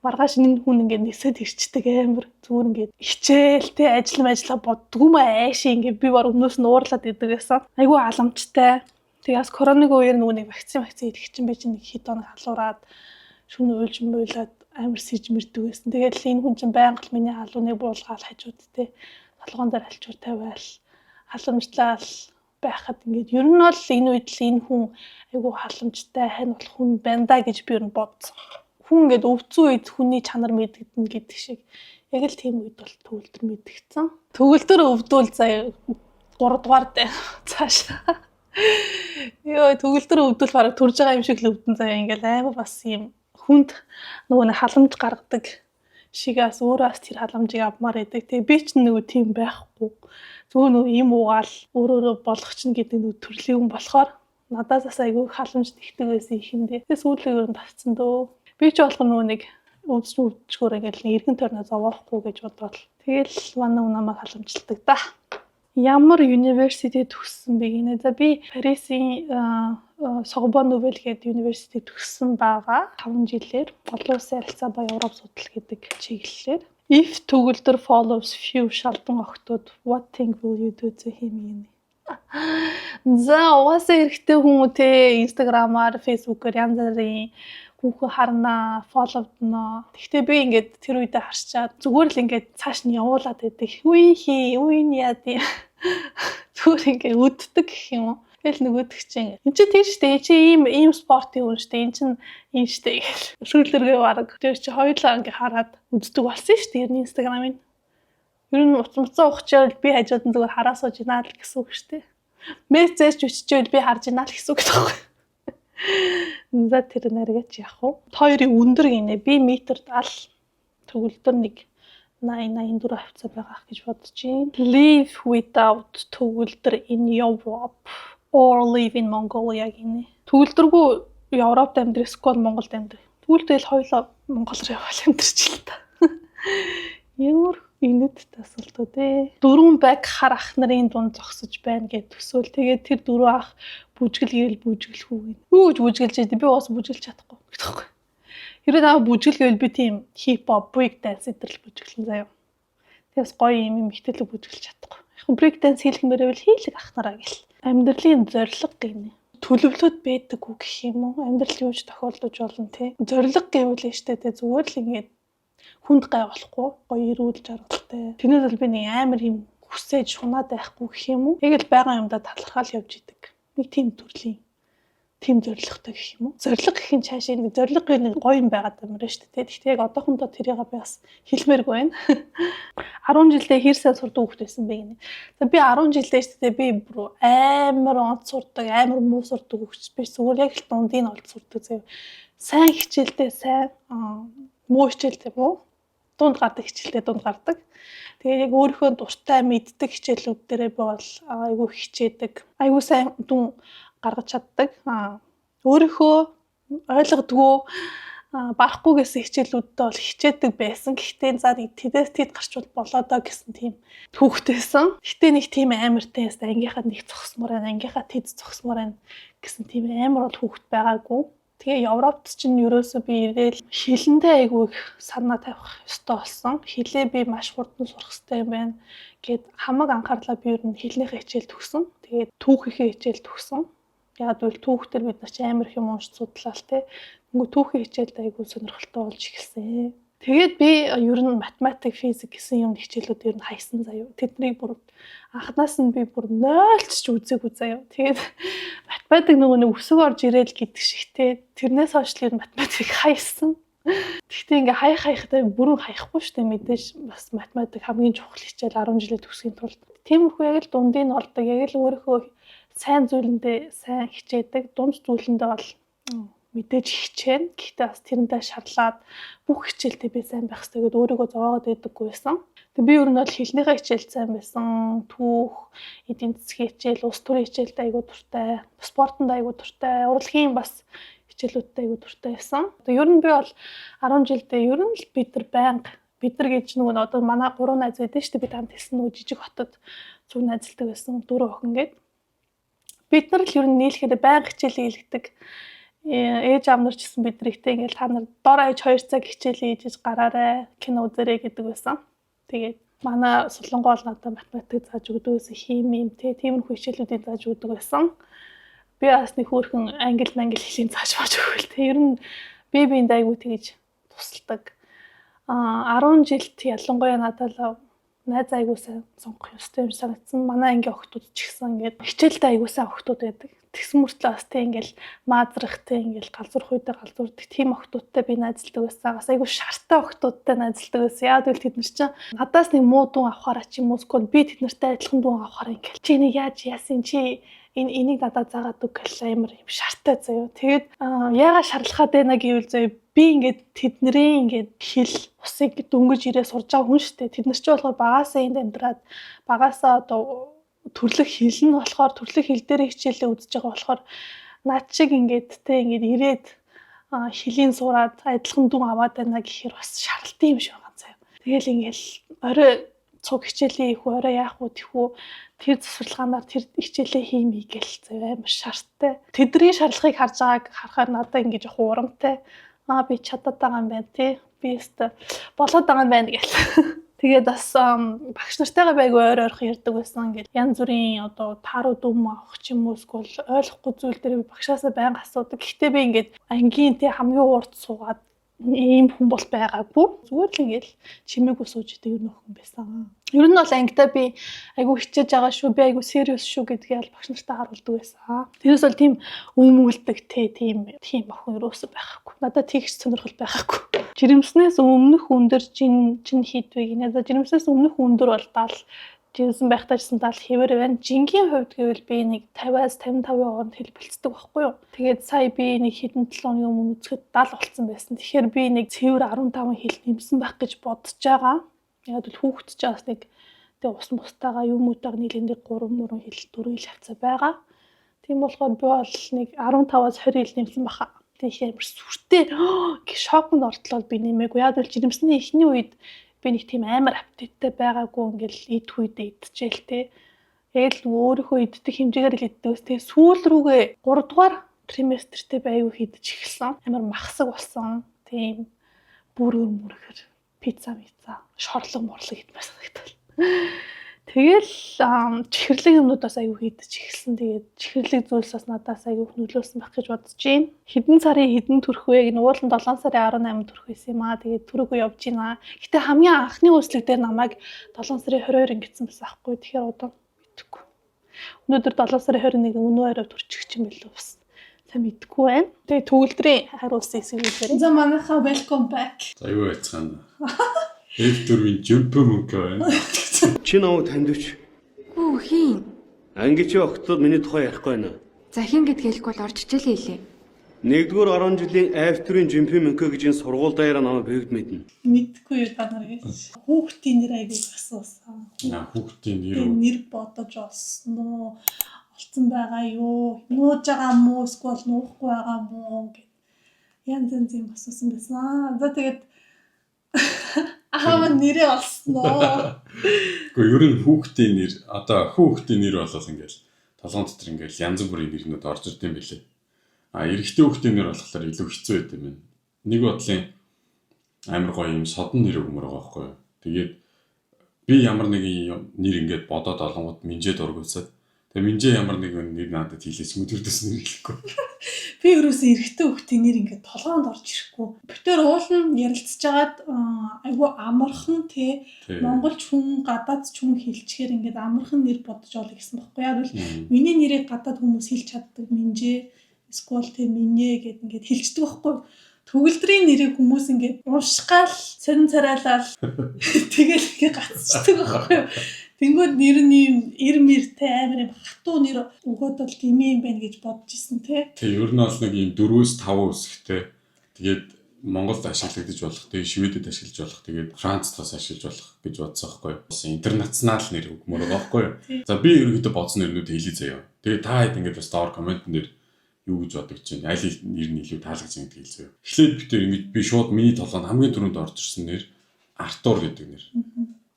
маргааш энэ хүн ингээд нисээд ирчдэг амар зүгээр ингээд хичээл те ажиллаа боддгүй маа айши ингээд би бар өмнөөс нь уурлаад идэг гэсэн. Айгүй аламжтай. Тэгээс коронавиг үеэр нөгөө нэг вакцин идэх чинь би чинь нэг хэд хоног халуураад шөнө уйлж мөйлээд амар сэрж мэрдэг байсан. Тэгээд л энэ хүн чинь байнга л миний халууныг буулгаал хажууд те толгоон дээр алчуур тавиал халамжлал байхад ингээд ер нь бол энэ үед л энэ хүн айгүй халамжтай хань болох хүн байна да гэж би ер нь бодсон. Хүн ингээд өвдсөн үед хүний чанар мэдэгдэнэ гэдэг шиг яг л тийм үед бол төгөлдөр мэдгдсэн. Төгөлдөр өвдвөл заяа 3 дугаар дээр цаашаа. Йоо төгөлдөр өвдвөл бараг төрж байгаа юм шиг л өвдөн заяа ингээд амар бас юм хүнд нөгөө нэг халамж гаргадаг шигээс өөрөөс тэр халамжийг авмаар байдаг. Тэгээ би ч нөгөө тийм байхгүй. Зөвхөн нөгөө им уугаал өөрөөрөө болгох чинь гэдэг нөгөө төрлийн хүн болохоор надаас айгүй халамж тэгдэг байсан ихэндээ. Тэгээ сүүлээ ер нь тавцсан дөө. Би ч болох нөгөө нэг өвдчихөөр ингээл эргэн тойрноо зовоохгүй гэж бодвол тэгэл манай намайг халамжилдаг да. Ямар университет төгссөн бэ гинэ. За би Парисын Sorbonne Nouvelle гэдэг университет төгссөн байгаа. 5 жилээр олон улсын харилцаа ба Европ судлал гэдэг чиглэлээр. If төгөлдөр follows few шалдан огтуд what thing will you do to him гинэ. За угаасаа эрэгтэй хүмүүс те Instagram-аар, Facebook-оор янз бүрийн хүүхэн харнаа, фолловдно. Гэхдээ би ингээд тэр үедээ харчаад зүгээр л ингээд цааш нь явуулаад байдаг. Үн яа тий. Зүгээр ингээд үддэг гэх юм уу. Тэгэл нөгөөдөг чинь энэ чи тийм штэ. Чи ийм спортын хүн штэ. Энэ чин ийм штэ гэл. Сүүлдэргээ бараг тэр чи хоёулаа ингээд хараад үздэг болсон штэ. Ер нь Instagram-ын. Ер нь уцмцаа ухчаал би хажууд нь зүгээр хараа сууж байна л гэсэн үг штэ. Мессеж өччихвэл би харж байна л гэсэн үг таахгүй. За тэр нэргэж яах вэ? Хоёрын өндөр гинэ. Би метрт ал төгөлдөр нэг 80-84 хавцаа байгаа гэж бодож байна. Live without төгөлдөр in Europe or live in Mongolia гинэ. Төгөлдөргүй Европт амьдрэх эсвэл Монголд амьдрэх. Төгөлдөл хоёулаа Монгол руу явах амьдрч л та. Ямар инэд асуултууд ээ. 4 баг хар ах нарын дунд зогсож байна гэж төсөөл. Тэгээд тэр 4 ах бүжгэл бүжгэлхүү гэнэ. Юу гэж бүжгэлж байд би бас бүжгэлж чадахгүй гэхгүй. Хэрэг аа бүжгэл гэвэл би тийм хип хоп, break dance гэдэрл бүжгэлэн заяа. Тэгээс гоё юм ихтэлэг бүжгэлж чадахгүй. Яг break dance хийлгэмээр байвал хийлэг ах нараа гэл. Амьдралын зорилго гинэ. Төлөвлөлт байдаггүй гэх юм уу? Амьдрал юуж тохиолдож болно те. Зорилго гэвэл штэ те зүгээр л ингээд хүнд гай болохгүй гоё эрүүл жаргалтай. Тэрнээс бол би нэг амар юм хүсэж шунаад байхгүй гэх юм уу. Яг л байгаа юмдаа талархал явж идэг. Нэг тийм төрлийн тийм зоригтой гэх юм уу. Зориг гэх нь цаашаа нэг зоригын нэг гоё юм байгаад байна шүү дээ. Гэхдээ яг одоохондоо тэрийг би бас хэлмээргүй байна. 10 жилдээ хэр сайн сурдаг хүүхэд байсан бэ гинэ. За би 10 жилдээ шүү дээ би бүр амар онц сурдаг, амар муу сурдаг хүүхэд биш. Зүгээр яг л дундын олд сурдаг заяа. Сайн хичээлдээ сайн муу хичээлдээ муу. Дунд гардаг хичээлдээ дунд гардаг. Тэгээ яг өөрийнхөө дуртай мэддэг хичээлүүд дээрээ би бол айгүй хичээдэг. Айгүй сайн дүн гаргаж чаддаг. Өөрийнхөө ойлгодгоо барахгүй гэсэн хичээлүүдтэй бол хичээдэг байсан. Гэхдээ за тэдээс тэд гарчвал болоодоо гэсэн тийм хүүхдээсэн. Гэхдээ нэг тийм амартай яста ангийнхаа нэг зогсмоор байна, ангийнхаа тэд зогсмоор байна гэсэн тийм амар бол хүүхд байгаагүй. Тэгээ Европт чинь ерөөсөө би ирээл хилэндээ айгүй их санаа тавих ёстой болсон. Хилээ би маш хурдан сурах хэрэгтэй юм байна гэд хамаг анхаарлаа би ер нь хилнийхээ хичээл төгсөн. Тэгээд түүхийнхээ хичээл төгсөн. Яг бол түүхтэр бид нар ч амар их юм уншиж судлаа л те. Нөгөө түүхийн хичээлд айгүй сонирхолтой болж эхэлсэн. Тэгээд би ер нь математик, физик гэсэн юм хичээлүүд ер нь хайсан заяа. Тэднийг бүр анхнаас нь би бүр 0 ч үзээгүй заяа. Тэгээд математик нөгөө нэг өсөг орж ирээл гэдэг шиг те. Тэрнээс хойш л ер нь математик хайсан. Гэхдээ ингээ хайхтай бүрэн хаяхгүй штэ мэдээж бас математик хамгийн чухал хичээл 10 жилээ төгсөхийн тулд. Тиймэрхүү яг л дундын ордог, яг л өөрийнхөө сайн зүйлэндээ сайн хичээдэг, дунд зүйлэндээ бол мэдээж хичээнэ. Гэхдээ бас тэрнтэй шарлаад бүх хичээлдээ би сайн байх хэрэгтэй гэдээ өөрийгөө зовоогоод байдаггүй байсан. Тэгээ би ер нь бол хэлнийхээ хичээлд сайн байсан. Түүх, эдийн засгийн хичээл, улс төрийн хичээлд айгүй дуртай, спортод айгүй дуртай, урлагийн бас хичээлүүдтэй айгүй дуртай байсан. Тэгээ ер нь би бол 10 жилдээ ер нь л бид нар гэж нөгөө одоо манай 3 найз байдаг шүү дээ. Бид хамт хэлсэн нөгөө жижиг хотод зүг найзалдаг байсан 4 охин гээд. Бид нар л ер нь нийлэхэд байнга хичээл хийлгдэг. Ээж аав нар ч гэсэн биднэрийгтэй ингээл та нар дор аяж 2 цаг хичээл хийж гараарай, кино үзээрэй гэдэг байсан. Тэгээд манай Солонгол надад математик зааж өгдөг байсан, хими тиймэрхүү хичээлүүдийг зааж өгдөг байсан. Би бас нэг хөөрхөн англи хэлийг зааж бааж өгвөл ер нь би биэнд айгуу тэгэж тусалдаг. 10 жилд ялангуяа надад найз айгуу сайн сонгох ёстой юм санагдсан. Манай ангийн охтууд ч гэсэн ингээд хичээлдээ айгуу сайн охтууд байдаг. Тэгсэн мөртлөө бас тийм ингээл маазрахтай ингээл галзуурх үедээ галзуурдаг тийм охтуудтай би найзалдаг байсан. Бас айгүй шартай охтуудтай найзалдаг байсан. Яа гэвэл тэд нар чинь надаас нэг муу дүн авахаараа чи юм уу эсвэл би тэд нартай адилхан дүн авахаар ингээл чи нэг яаж яасан чи энийг надад заагаад үг гэл амар юм шартай заяа. Тэгээд яагаад шарлахад байна гэвэл заяа би ингээд тэднэрийн ингээд хил усыг дөнгөж ирээ сурж байгаа хүн штэ. Тэд нар ч болохоор багаасаа энд амьдраад багаасаа одоо төрлөх хил нь болохоор төрлөх хил дээр хичээлээ үзэж байгаа болохоор над шиг ингээд ирээд хилийн сураад адилхан дүн аваад байна гэхээр бас шаардлагатай юм шиг байгаа заяа. Тэгэл ингээл орой цуг хичээлээ хийх үү, орой яах вэ тэхүү тэр засварлагаанаар тэр хичээлээ хиймэй гэл заяа амар шаардтай. Тэдний шаардлагыг харж байгааг харахаар надад ингээд яг урамтай. Би чадаад байгаа юм байна тий. Би өстө болоод байгаа юм байна гэл. Тэгээд бас багш нартайгаа байгуу ойрох ярьдаг байсан. Ингээд янз бүрийн одоо тааруу дүм авах ч юм уу эсвэл ойлгохгүй зүйл дээр багшаасаа байнга асуудаг. Гэхдээ би ингээд ангийн тий хамгийн урд суугаад ийм хүн бол байгаагүй. Зүгээр л ингээд чимээгүй сууж идэг юм охин байсан. Ер нь бол ангидаа би айгу хичээж байгаа шүү. Би айгу serious шүү гэдгийг л багш нартаа харуулдаг байсан. Тэрээс бол тийм өмүүлдэг тийм охин юусоо байхгүй. Надад тэгж сонирхол байхгүй. Жирэмснээс өмнөх өндөр жин хийдвэг нэ. За жирэмснээс өмнөх өндөр бол 70 жинсэн байхдаа ч 70 хэвээр байна. Жингийн хувьд гэвэл би нэг 50-аас 55 хооронд хэл бэлцдэг байхгүй юу. Тэгээд сая би нэг хэдэн 7 өдрийн өмнө үзэхэд 70 болсон байсан. Тэгэхээр би нэг цэвэр 15 хэл нэмсэн байх гэж бодож байгаа. Яг л хүүхэд ч бас нэг тэг ус мустайгаа юмудаа нийлэндээ 3 мөрөн хэл 4 хэл хавцаа байгаа. Тийм болохоор би бол нэг 15-аас 20 хэл нэмсэн баха. Тэгэхээр амар сүртэй шокнд ортлоо би нэмээгүй. Яг л жирэмсний эхний үед би нэг тийм амар апдейттэй байгаагүй ингээл идэх үедээ идчихээл те. Яг л өөрийнхөө иддэг хэмжээгээр л иддэгс те. Сүүл рүүгээ 3 дугаар триместртэй байвуу хийдэж эхэлсэн. Амар махсаг болсон. Тийм бүргэр мөргөр пицца, шорлог идмээр санагдав. Тэгэл чихэрлэг юмнууд бас аягүй хийдэж эхэлсэн. Тэгээд чихэрлэг зүйлс бас надаас аягүй нөлөөсөн байх гэж бодож байна. Хэдэн сарын хэдэн төрөх вэ? Энэ уулын 7 сарын 18 төрөх байсан юм аа. Тэгээд түрүүгөө явж байна. Гэтэ хамгийн анхны үслэг дээр намайг 7 сарын 22 ингэсэн байсан аахгүй. Тэгэхээр одоо мэдэхгүй. Өнөөдөр 7 сарын 21 өнөө орой төрчих юм билүү бас. Сайн мэдэхгүй байна. Тэгээд төгөлдрийн хариулсан хэсгүүдээр. За манайхаа welcome back. За юу яцгаана. F4-ийн жимпэ мөнгө байна. Чи намайг таньдвч. Хүү хийн. Ангичи огтлоо миний тухай ярихгүй байна. За хин гэдгийг хэлэхгүй бол орж ичээлээ хэлээ. Нэгдүгээр 10 жилийн F4-ийн жимпэ мөнгө гэж энэ сургууль даяараа намайг бэгд мэднэ. Мэдхгүй юу та нар гэж. Хүүхдийн нэр аягүй асуусан. Хүүхдийн нэр бодож олсон уу? Олцсон байгаа юу? Нууж байгаа мó эсвэл нуухгүй байгаа мó гэд. Янз янз юм асуусан байсан. За тэгээд аав нэрээ олсон уу? Гэхдээ ер нь хүүхдийн нэр одоо хүүхдийн нэр болол ингээл толгоон дотор ингээл янз бүрийн нэрнүүд орж ирд юм билээ. Эрэгтэй хүүхдийн нэр болохоор илүү хэцүү байд юм байна. Нэг бодлын амар гоё юм содон нэр өгмөр байгаа байхгүй юу. Тэгээд би ямар нэгэн нэр ингээд бодоод олонгууд Минжээ дургуйсаад тэгээ Минжээ ямар нэгэн нэр надад хийлээч өдөртөөс нэр хэлэхгүй. Би ерөөсөө эрэгтэй хүүхдийн нэр ингээд толгоонд орж ирэхгүй. Битээр уулын ярилцж агаад айгүй амархан те монголч хүн гадаадч хүн хэлчихээр ингээд амархан нэр бодож олё гэсэн баггүй. Яг бол миний нэрийг гадаад хүмүүс хэлж чаддаг Минжээ эсвэл те Минээ гэд ингээд хэлждэг баггүй. Төгөлдрийн нэрийг хүмүүс ингээд уушгаал сонин царайлал тэгэл ингээд гацчдаг баггүй. Тэнгүүд нэр нь эрмэртэй амар юм хатуу нэр өгөөд бол гимээ юм байна гэж бодож исэн те. Тэг ер нь бол нэг юм 4-5 үсгтэй. Тэгээд Монголд ашиглагдаж болох, тэгээд Шведэд ашиглаж болох, тэгээд Францд бас ашиглаж болох гэж бодсон байхгүй юу. Интернационал нэр өгмөр байгаа байхгүй юу. За би ерөөдөө бодсон нэрнүүд хэлий заяа. Тэгээд та хэд ингээд бас доор коммент дээр юу гэж бодож чинь аль нэр нь илүү таалагдж байгаа гэдгийг хэлсэн. Эхлээд би тэр ингэж би шууд миний толгойд хамгийн түрүүнд орж ирсэн нэр Артур гэдэг нэр.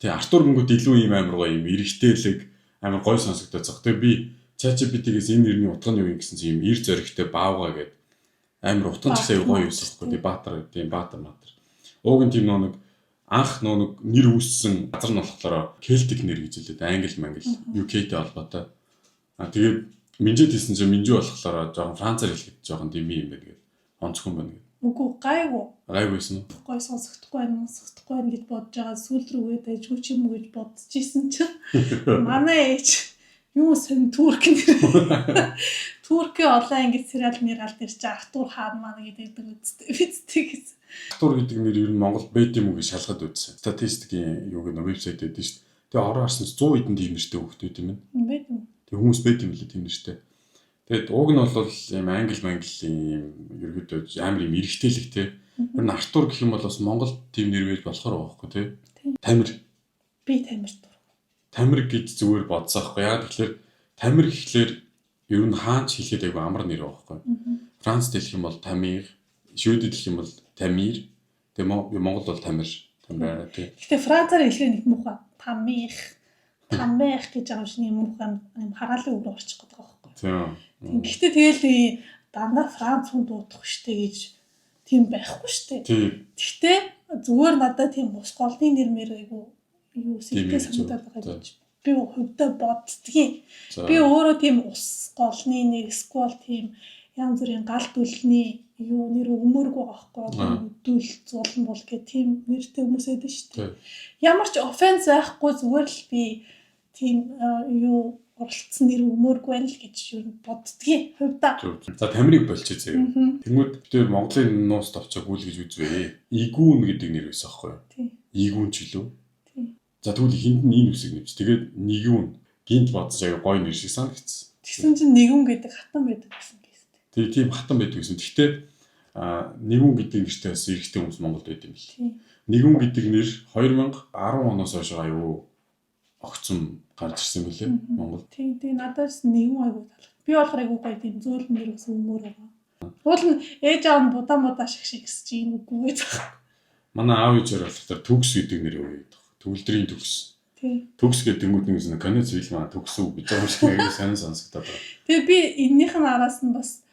Тэгээ Артур гингүүд илүү юм амар гоё юм эрэгтэйлэг амар гоё сонсогдоод зах. Тэгээ би ChatGPT-гээс энэ нэрний утга нь юу юм гэсэн чинь юм эр зоригтой баавга гэдэг амар утга нь ч гэсэн гоё юусэн байхгүй. Тэгээ Баатар гэдэг юм Баатар. Ууг нь тийм нэг анх нэг нэр үүссэн газар нь болохоор Celtic нэр гэж хэлээд англи мангл UK-тэй холбоотой. Тэгээд Минжээ хэлсэн чинь Минжээ болохоор жоохон францаар хэлэхэд жоохон дими юм байна гэдэг. Онцгой байна гэдэг. Үгүй гайгүйсэн. Гой сонсохдохгүй байна гэж бодож байгаа сүүл рүүгээ дайжгүй ч юм уу гэж бодож исэн чинь манай ээж юу сэн турк нэр туркийн олон англи сериал нэр аль дээр чи Артур хаан маань гэдэг үстэй гэсэн. Артур гэдэг нэр ер нь Монгол байд юм уу гэж шалгад үзсэн. Статистикийн юу гэх вебсайт дээр шүү дээ. Тэгээ ороо харсан 100 хэдэн тийм нэртэй хүүхдүүд юм байна. Байд юм. Тэгээ хүмүүс байд юм лээ тийм нэртэй. Тэгээд уг нь бол ийм англи манглийн ийм ерөөдөө амар юм эрэгтэйлэг те. Ер нь Артур гэх юм бол бас Монгол тийм нэр байж болохоор байгаа байхгүй те. Тамир. Би тамир дур. Тамир гэж зүгээр бодсохгүй. Яг тэгэхээр тамир гэхлээр ер нь хаач хэлэхэд айгүй амар нэр байгаа байхгүй. Францд хэлэх юм бол тамир, Шведэд хэлэх юм бол тамир. Тэгээ Монгол бол тамир. Тамир тий. Гэтэ Францаар хэлэх нэг муухай тамир гэж байгаа юм шиг муухай юм хараалын үг орчих гээд байгаа байхгүй. Тийм. Гэхдээ тэгэл дандаа Франц хүн дуудах штэ гэж тийм байхгүй штэ. Гэхдээ зүгээр надад тийм ус голны нэр мэр айгу юу сэтгэл санагдаад байгаа гэж би хувьдаа боддгийн. Би өөрөө тийм ус голны нэр эсвэл тийм янз бүрийн гал дүлний юу нэр өгмөргүй байхгүй. Өдөл зулан бол гэх тийм нэртэй хүмүүс байдаг штэ. Ямар ч офенс байхгүй зүгээр л би тийм юу оролцсон нэр өгмөргүй байна л гэж юу боддгийн хувьдаа. За тамирыг болчих заяа. Тэнгүүд бид Монголын нуус товчоо гүйл гэж үзвээ. Игүүн гэдэг нэр байсан аахгүй юу? Игүүн ч үлээ. За тэгвэл хинд нь энэ үсэг нэвч. Тэгээд нэгүүн гинт бодож аяа гоё нэр шиг санагдсан. Тэгсэн чинь нэгүүн гэдэг хатан байдаг гэсэн гэсэн. Тэгээ тийм хатан байдаг гэсэн. Гэхдээ нэгүүн гэдэг нэртэй бас эрэгтэй хүмүүс Монголд байдаг юм л. Нэгүүн гэдэг нэр 2010 оноос хойш аюу огцом гарч ирсэн билээ Монгол. Тийм надаас нэгэн айгуу талах. Би болохоор айгуу гоё тийм зөөлөн нэр ус өмөр байгаа. Уул нь ээж аав нь будаа шиг гэсэн чи энэ үгүй гэж байна. Манай аав ээжээр болохоор төгс гэдэг нэр өгөөд байгаа. Төгөлдрийн төгс. Төгс гэдэг нь нэг канац хэлмаа төгс үг гэж байгаа шиг аягүй сайн сонсогдоод байна. Тэгээ би эннийх нь араас нь бас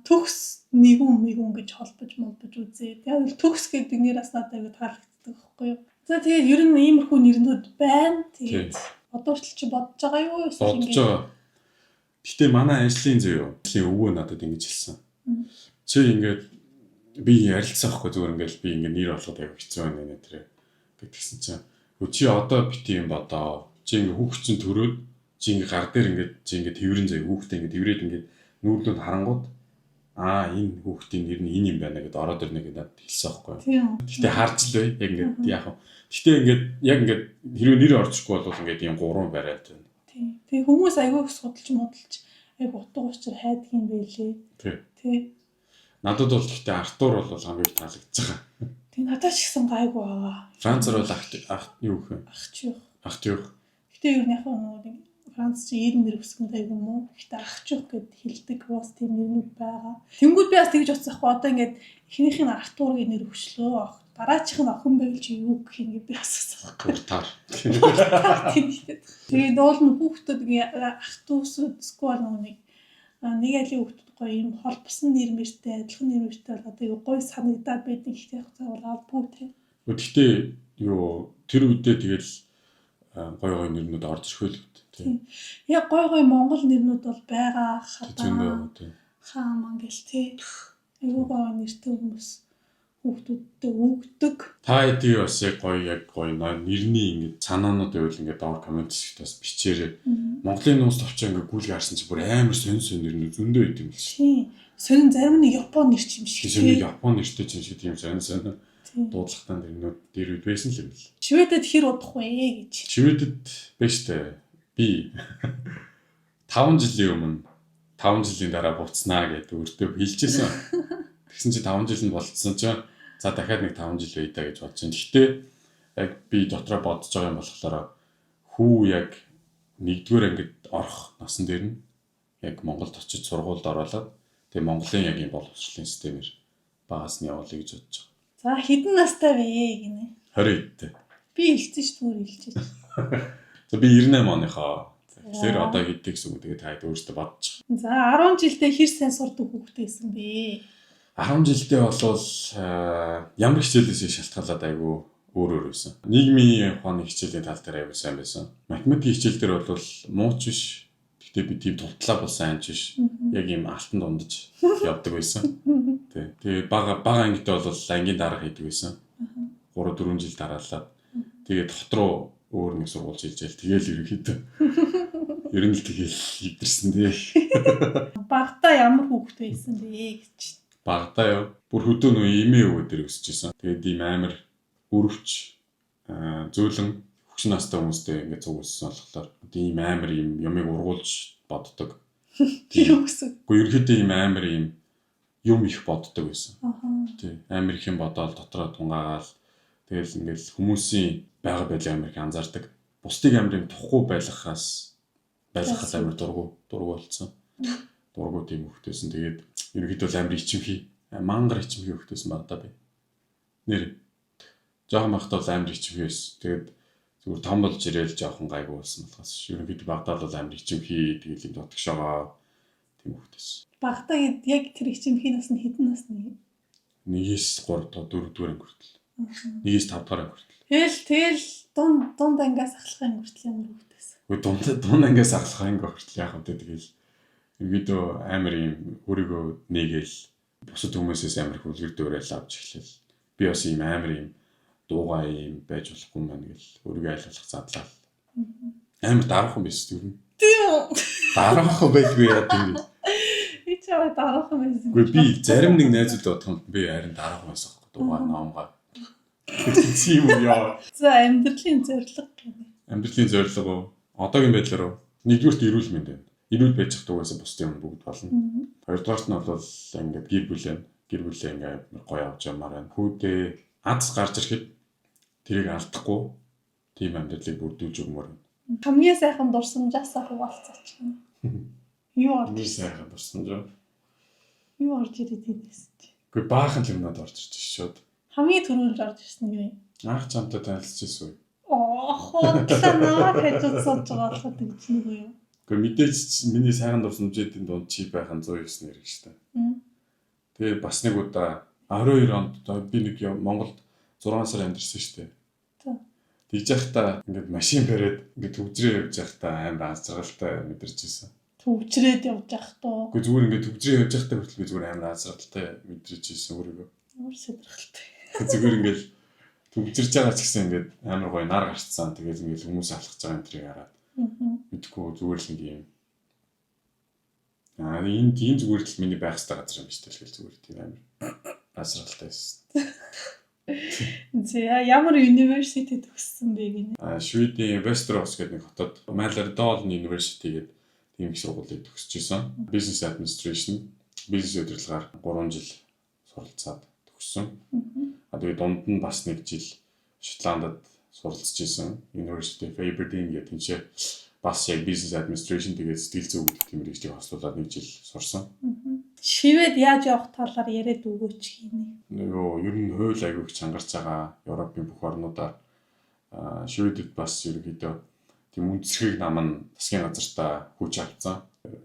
төгс нэгүн гэж холбож үзээ. Яг л төгс гэдэг нэр бас надад аягүй таалагддаг байхгүй юу? За тэгээд ер нь иймэрхүү нэрнүүд байна. Тэгээд Одоо ч чи бодож байгаа юу эсвэл Бодож байгаа. Гэтэ манай ажлын зөө ажлын өвөө надад ингэж хэлсэн. Чи ингээд би ярилцсан байхгүй зүгээр ингээд би ингээд нэр болгоод аяг хэцүү байна нэ тэр гэдгийгсэн чинь чи одоо бити юм бодоо. Чи ингээд хүүхд чинь төрөөд чи ингээд гар дээр ингээд чи ингээд тэрвэрэн заяа хүүхдээ ингээд тэрврээд ингээд нүүрлүүд харангууд энэ хүүхдийн нэр нь энэ юм байна гэдээ ороод ирнэ гэдэг надад хэлсэн байхгүй. Гэтэ харж л бай яг ингээд яах вэ. Гэтэ ингээд яг ингээд хэрвээ нэр орчихгүй бол ингээд ийм гурван бариад байна. Тэгээ хүмүүс аягүй их судалж модалж аяг утга учир хайдаг юм байлээ. Тий. Надад бол гэхдээ Артур бол хамгийн их таалагдж байгаа. Тий надад ч гэсэн гайгүй байгаа. Францаар бол ах юу гэх юм? Ах ч юу. Гэтэ юу нэг нэг Франц чи 90 нэр өсгөнтэй юм уу? Гэтэ ах ч юу гэд хэлдэг бас тийм нэрнүүд байгаа. Тэнгүүд би бас тэгж бодсохгүй одоо ингээд эхнийх нь Артургийн нэр өчлөө. Дараачих нь охин байвал чи юу гэх юм би асуусан. Гуртаар. Тэгээ доол нь хүүхдүүдийн ах дүүсүүд сквал нэг айлын хүүхдүүд гоё юм холбосон нэр мэртэй адилхан нэр мэртэй болоод тэгээ гоё санагдаад байдаг ихтэй хавцаа бүү тэ. Гэхдээ юу тэр үедээ тэгэл гоё нэрнүүд орж ирэх л үү. Тийм. Яг гоё монгол нэрнүүд бол байгаа хадаа. Хааман гэл тэ. Айгуу гоё нэртэй хүмүүс хүүхдүүдтэй өгдөг. Та хэдий бас яг гоё нэрний ингээд санаанууд байвал ингээд доор коммент хэсэгт бас бичээрэй. Монголын нууц товчоо ингээд гүйлгээ харсан чи бүр амар сонь нэрнүүд зөндөө идэв юм шиг. Тийм. Сонин зарим нь Япон нэр юм шиг. Тийм Япон нэртэй ч юм шиг тийм сонь дуудлагатай нэрнүүд дээр үд байсан л юм л. Шведэд хэр удах вэ гэж. Шведэд биш үү? Би 5 жилийн өмнө 5 жилийн дараа буцнаа гэдэг өөртөө хэлжсэн. Тэгсэн чи 5 жил нь болцсон чинь за дахиад нэг 5 жил баййдаа гэж бодож байна. Гэхдээ яг би дотроо бодож байгаа юм болохоор хүү яг 1-р ангид орох насан дээр нь яг Монголд очиж сургуульд оролоод тэгээ Монголын яг юм боловсролын системээр багаас нь явуулъя гэж бодож байгаа. За хэдэн настай вэ гинэ? 20 эдтэй. Би хэлсэн ш түр хэлчихэж. За би 98 оныхоо. Тэгэхээр одоо хэдий гэсэн үг тэгээ таад өөртөө бодож байгаа. За 10 жилдээ хэр сайн сурдаг хүүхдтэй байсан бэ? 10 жилдээ болвол ямар хичээлээс шалтгаалаад айгүй өөр байсан. Нийгмийн ухааны хичээлийн тал дээр айгүй сайн байсан. Математикийн хичээл дээр бол мууч биш. Гэхдээ би тийм тултлаа бол сайн биш. Яг ийм алтан дундаж явдаг байсан. Тэгээ бага ангид бол ангийн дарга хийдэг байсан. 3-4 жил дараалаад тэгээд хот руу өөр нэг сургууль шилжээл тэгээл ерөнхийдөө ер нь л тэгээл идэрсэн дээ. Багтаа ямар хүүхэд байсан бэ гэж. Багтаа юу? Бүр хөдөө нөө эмээ өвөө дээр өсөж исэн. Тэгээд ийм амар өрөвч зөөлөн хөгшин настай хүмүүстэй ингээд зүгүүлсэн болохоор ийм амар ийм юмыг ургуулж боддог. Тэр үгсэг. Гэхдээ ерөнхийдөө ийм амар ийм юм их боддог байсан. Тий. Амар их юм бодоол дотроо тунгаагаал тэгэл ингээд хүмүүсийн байга байдлыг амар их анзаардаг. Бусдыг амар юм тухгүй байлгахаас амар дургу болцсон. Дургу тийм хөвгтэйсэн. Тэгээд ерөнхийдөө амар ичимхий, мангар ичимхий хөвгтэйсэн баг та би. Нэр жоохон багтаа амар ичимхий байсан. Тэгээд зүгээр том болж ирээл жоохон гайгүй болсон болохоос ерөнхийдөө багтаа бол амар ичимхий тэгэл юм дутагшаага тийм хөвгтэйсэн. Багтаа яг тэр ичимхий нас нь хэдэн насны? 1-ээс 3 доо 4-р анги хүртэл. 1-ээс 5-р анги хүртэл. Тэгэл дунд ангиас ахлахын хүртэл ямар хөвгтэйсэн. Үгүй дунд ангиас ахлахын хүртэл яах вэ тэгэл ерөөдөө амар юм өөрийгөө нэгээл бусад хүмүүсээс амар хүлгэр дөөрэл авч эхлэв. Би бас юм амар юм дуугай юм байж болохгүй мэн гэл өөрийгөө айлгуулах задлаа. Амар дараахан биш юу? Тийм. Дараахан байлгүй яа тийм. Би ч аваа дараахан байсан. Үгүй би зарим нэг найзууд бодоход би харин дараахан байсан хэрэг дуугай наамгаа. Тийм үү яа. За амьдралын зорилго гэнэ. Амьдралын зорилго одоогийн байдлаар 1-р эрүүл мэнд байна. Эрүүл байж хад угаасаа бусдын юм бүгд болно. 2-р нь бол ингээд гэр бүлээ ингээд гоё авч ямаар байна. Хүүдээ аз гарч ирэхэд тэрийг алдахгүй тийм амьдралыг бүрдүүлж өгмөр байна. Хамгийн сайхан дурсамжаасаа хуваалцаач. Юу сайхан дурсамж? Юу орж ирээд идсэн чи? Гэхдээ баахан л юмнууд орж ирж шууд. Хамгийн түрүүлж орж ирсэн юу юм? Анх чамтай танилцчихсан үү? Хотлоо хэвчээ сууж байгаа болоход тэгж нэг юу? Гэхдээ мэдээж миний сайхан дурсамжуудын дунд чи байхын 109 нэр гэж та. Тэгээ бас нэг удаа 12 онд би нэг Монголд 6 сар амьдэрсэн шүү дээ. Тэгж яхахта ингээд машин бариад ингээд төвжрээ явж яхахта амар азралтай мэдэрч ирсэн. Төвчрээд явж явах тоо. Гэхдээ зүгээр ингээд төвжрээ явж яхахта хүртэл би зүгээр амар азралтай мэдэрч ирсэн өөрийгөө. Ямар сэтрхэлтэй. Зүгээр ингээд төвжирж байгаа ч гэсэн ингээд амар гоё нар гарцсан. Тэгээд ингээд хүмүүс алхаж байгаа энэ трийг хараад. Мэдгүй зүгээр л нэг юм. Энэ зүгээр л миний байх ёстой газар юм биш тэгэл зүгээр тийм амар азралтай байсан. За ямар университет төгссөн бэ гинэ? Шведийн Västerås гэдэг нэг хотод Mälardalen University гэдэг тийм их сургуулийг төгсөж исэн. Business Administration бизнес удирдлагаар 3 жил суралцаад төгссөн. Тэгээд дунд нь бас 1 жил Шотландд суралцж исэн. University of Aberdeen гэдэг тийм бас яг Business Administration тэгээд сэтгэл зүй гэдэг тийм мэргэжлийг хослуулаад 1 жил сурсан. Шивэд яаж явах талаар яриад өгөөч хийнэ. Нөгөө ер нь хууль аягүй чангарч байгаа Европын бүх орнуудаар Шведэд бас ерөнхийдөө тийм үндэсхийг нам нь засгийн газартаа хүч авцсан.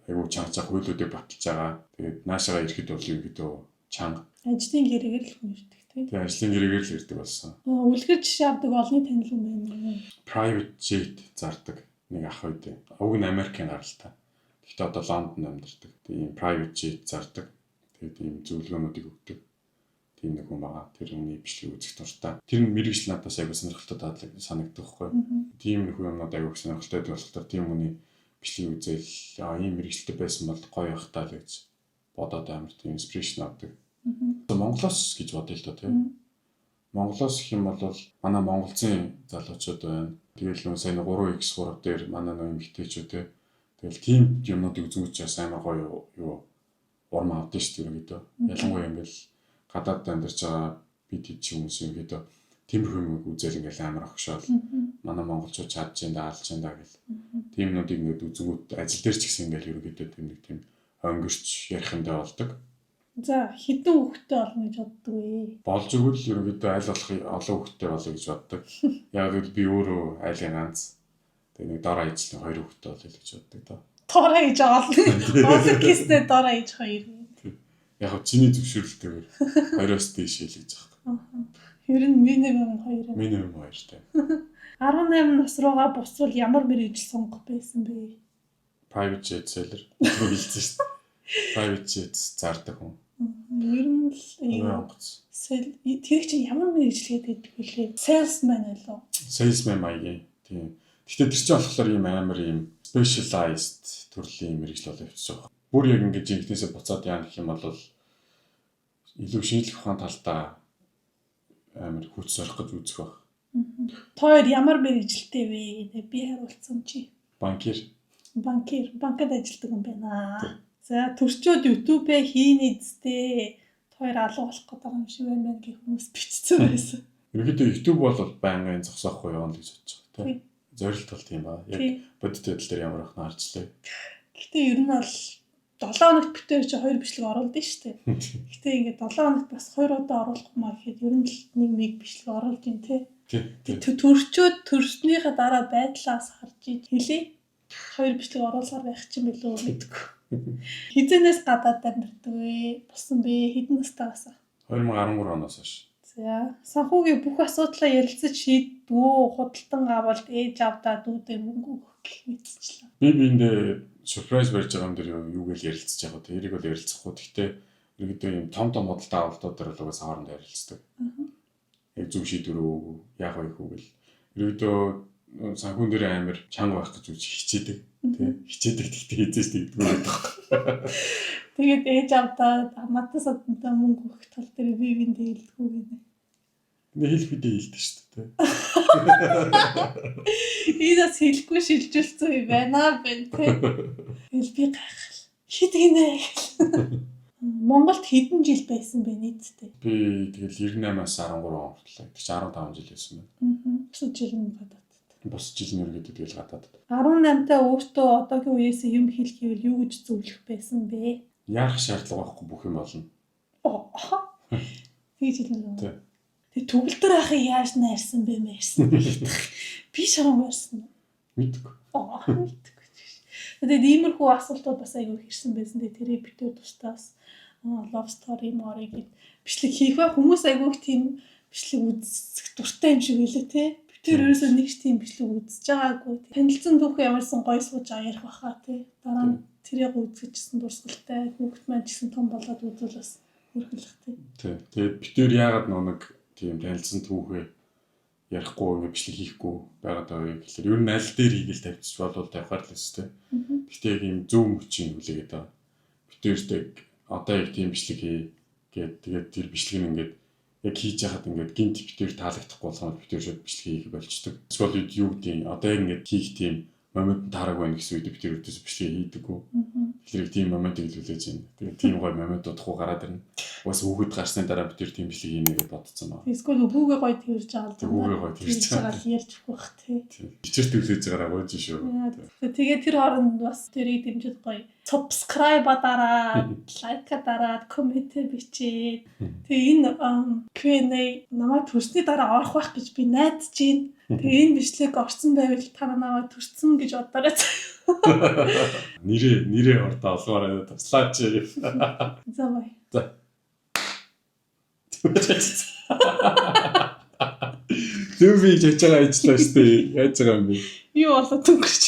Аягүй чангаж хуулиудыг баталж байгаа. Тэгээд наашаага ирэхэд бол ерөнхийдөө чанга. Ажлын гэрээгээр л хүн ирдэг тийм. Тэгээд ажлын гэрээгээр л ирдэг болсон. Үлгэр жишээ авдаг олны танил юм байна. Private jet зардаг нэг ах үйдээ. Уг нь Америкийн гаралтай. Гэхдээ одоо Лондонд амьдардаг. Тийм private jet зардаг. Тэгээд ийм зөвлөгөөнүүдийг өгдөг. Тийм нэг хүн байгаа. Тэр хүний бичлэг үзэх дуртай. Тэр нь мэрэгжил надаас аягүй сонирхолтой санагддаг байхгүй. Тийм нэг юмнууд аягүй сонирхолтой байдаг болохоор тийм хүний бичлэг үзэл ийм мэрэгжилтэй байсан бол гоё байх таа л гэж бодоод амар тийм инспирэшн авдаг. Монголоос гэж бодъё л доо тийм. Монголоос гэх юм бол манай монголцын залуучууд байна. Тэгэл нөө сайн 3x3 дээр манай нөө эмэгтэйчүүд те. Тэгэл тийм юмнуудыг үзүүлж бас амар гоё юу урам авдаг шүү дээ ерөнхийдөө. Ялангуяа ингээл гадаад амьдарч байгаа бид хэд ч хүмүүс ерөнхийдөө тиймэрхүү юмыг үзэл ингээл амар огшоол. Манай монголчууд чадж энэ даалж энэ гэл. Тиймнүүдийг ингээд үзэнгүүт ажил дээр ч гэсэн ингээл ерөнхийдөө тийм өнгөрч ярих юмдаа болдог. За хэдэн хүүхэдтэй болно гэж боддог вэ? Болж өгвөл ерөнхийдөө аль болох олон хүүхэдтэй болъё гэж боддог. Яг л би өөрөө айлын ганц. Тэгээ нэг дор ажлын 2 хүүхэдтэй болъё гэж боддог доо. Дор ээж олно. Олон кистэй дор ээж 2. Яг чиний зөвшөөрлөлтөөр 20-оос дээш л гэж байгаа. Ер нь минимум 2. Минимум 2 таа. 18 нас руугаа босвол ямар мэргэжил сонгох байсан бэ? Private jet seller рүү хэлсэн шүү дээ. Private jet зардаг хүн. Ер нь л тэр чинь ямар мэргэжил гэдэг вэ? Salesman байлоо. Salesman маягийн. Тийм. Гэхдээ тэр чинь болохоор ийм амар ийм specialized төрлийн мэргэжил болоо явчихж байгаа. Бүр яг ингэж инкнээсээ буцаад яах гэх юм бол илүү шинжлэх ухааны талдаа амар хүч сорих гэж үзэх баг. Тоор ямар мэргэжилтэй вэ гэдэг би хариулсан чи. Банкир. Банкад ажилладаг юм байна. За төрчөөд YouTube-ээ хийнэ зү. Тоор алга болох гэдэг юм шиг байна гэх хүмүүс бичсэн байсан. Ерөнхийдөө YouTube бол байнгын зогсоохгүй явна гэж бодож байгаа тийм. Зорилт бол тийм ба. Яг бодит байдал дээр ямар их наарчлаа. Гэхдээ ер нь бол 7 хоногт битээр чи 2 бичлэг оруулдаг шүү дээ. Гэхдээ ингээд 7 хоногт бас 2 удаа оруулах маа гэхэд ер нь л 1 мег бичлэг оруулж ин тий. Төрчөөд төрснийхээ дараа байдлаас харж хэлээ. 2 бичлэг оруулсаар байх чинь билүү мэдгүй. Хизэнээс гадаад амьддаг вэ? Босон бэ? Хэдэн настайгаас? 2013 оноос хойш. За, санхүүгийн бүх асуудлаа ярилцаж шийдвөө худалдан авалт ээж авдаа дүүдээ мөнгө өгөх гэх мэтчлээ. Би биэндээ surprise барьж байгаа юм дээр юу гэж ярилцаж байгаа вэ? Тэрийг бол ярилцахгүй. Гэхдээ ерөөдөө юм том худалдан авалтууд дээр л угаасаа хоорондоо ярилцдаг. Яг зөв шийдвэр өгөө, яах вэ гэл. Ерөөдөө санхүүн дээр амар чанга байх гэж үуч хичээдэг. Тэ? Хичээдэг гэхдээ хийжээс тэгдэг юм байна. Тэгээд ээж авдаа надаас одонтой мөнгө өгөх тал дээр би биэндээ хэлдэггүй гинэ. Нэг хэл бидээ хэлдэг шүү дээ. Ийдас хэлэхгүй шилжүүлсэн юм байна бэн тэ. Тэгэл би гайхал. Хэд гинэ. Монголд хэдэн жил байсан бэ нийтдээ? Би тэгэл 98-аас 13 он хүртэл. Тэг чи 15 жил байсан байна. Бус жил нь гадаад. Бус жил нь үргэлж тэгэл гадаад. 18-таа өөртөө одоогийн үеэс юм хэлэх гэвэл юу гэж зөвлөх байсан бэ? Яарах шаардлага байхгүй бүх юм болно. Тэгж хэлнэ. Тэг төгөлдөр ахыг яаж найрсан бэ мэрсэн. Би шарам ярьсан. Мэдгүй. Мэдгүй. Тэгээд иймэрхүү асуултууд бас аягүй хэрсэн байсан. Тэрийг битүү тустаас love story морыг бичлэг хийх ба хүмүүс аягүй тийм бичлэг үзэх дуртай юм шиг үлээ те. Тэр ерөөсөө нэг ч тийм бичлэг үзэж байгаагүй. Танилцсан түүхэн ямарсан гоё сууж ярих баха тий. Дараа нь тэрийг үзчихсэн дурсгалтай. Хүүхэд маань ч гэсэн том болоод үзвэл бас хөрхөлөх тий. Тий. Тэгээд бид нэр яагаад нэг тийм танилцсан түүхээ ярихгүй ингээ бичлэг хийхгүй байгаад байгаа юм гэхэлэр ер нь аль дээр хийгээл тавьчих болвол тавихаар л өстэй. Гэхдээ яг юм зөв мөчийн хүлээгээд байгаа. Бид нэртэй одоо яг тийм бичлэг хий гээд тэгээд тэр бичлэг нь ингээд яг хийж яхад ингээд гинт битээр таалагдахгүй болохоор битээр шууд бичлэг хийх болчдөг. Эсвэл юу гэдэг одоо ингээд хийх тийм момент таараг байна гэсэн үед битээр өдөөс бичлэг хийдэггүй. Тэгэхээр тийм моментыг илүүлээж байна. Тэгээд тийм гоё момент удахгүй гараад ирнэ. Бас хүүхэд гарсны дараа битээр тийм бичлэг хийнэ гэж бодсон байна. Эсвэл хүүгээ гоё тэрж байгаа л Хүүгээ гоё тэрж байгаа л ярьж бах тий. Бичээр төвлөж байгаараа гойж шүү. Тэгээд тэр хооронд бас тэрийг дэмжиж гоё subscribe дараад, лайк дараад, коммент бичээд. Тэгээ энэ Q&A намайг төрсний дараа орох байх гэж би найдаж байна. Тэгээ энэ бичлэг орсон байвал та намайг төрсөн гэж бодоорой. Нэрээ ордоо олгоорой туслаач. За бай. За. Зөв би хийж байгаа ажиллаа шүү дээ. Яаж байгаа юм бэ? Юу болоод өнгөрч.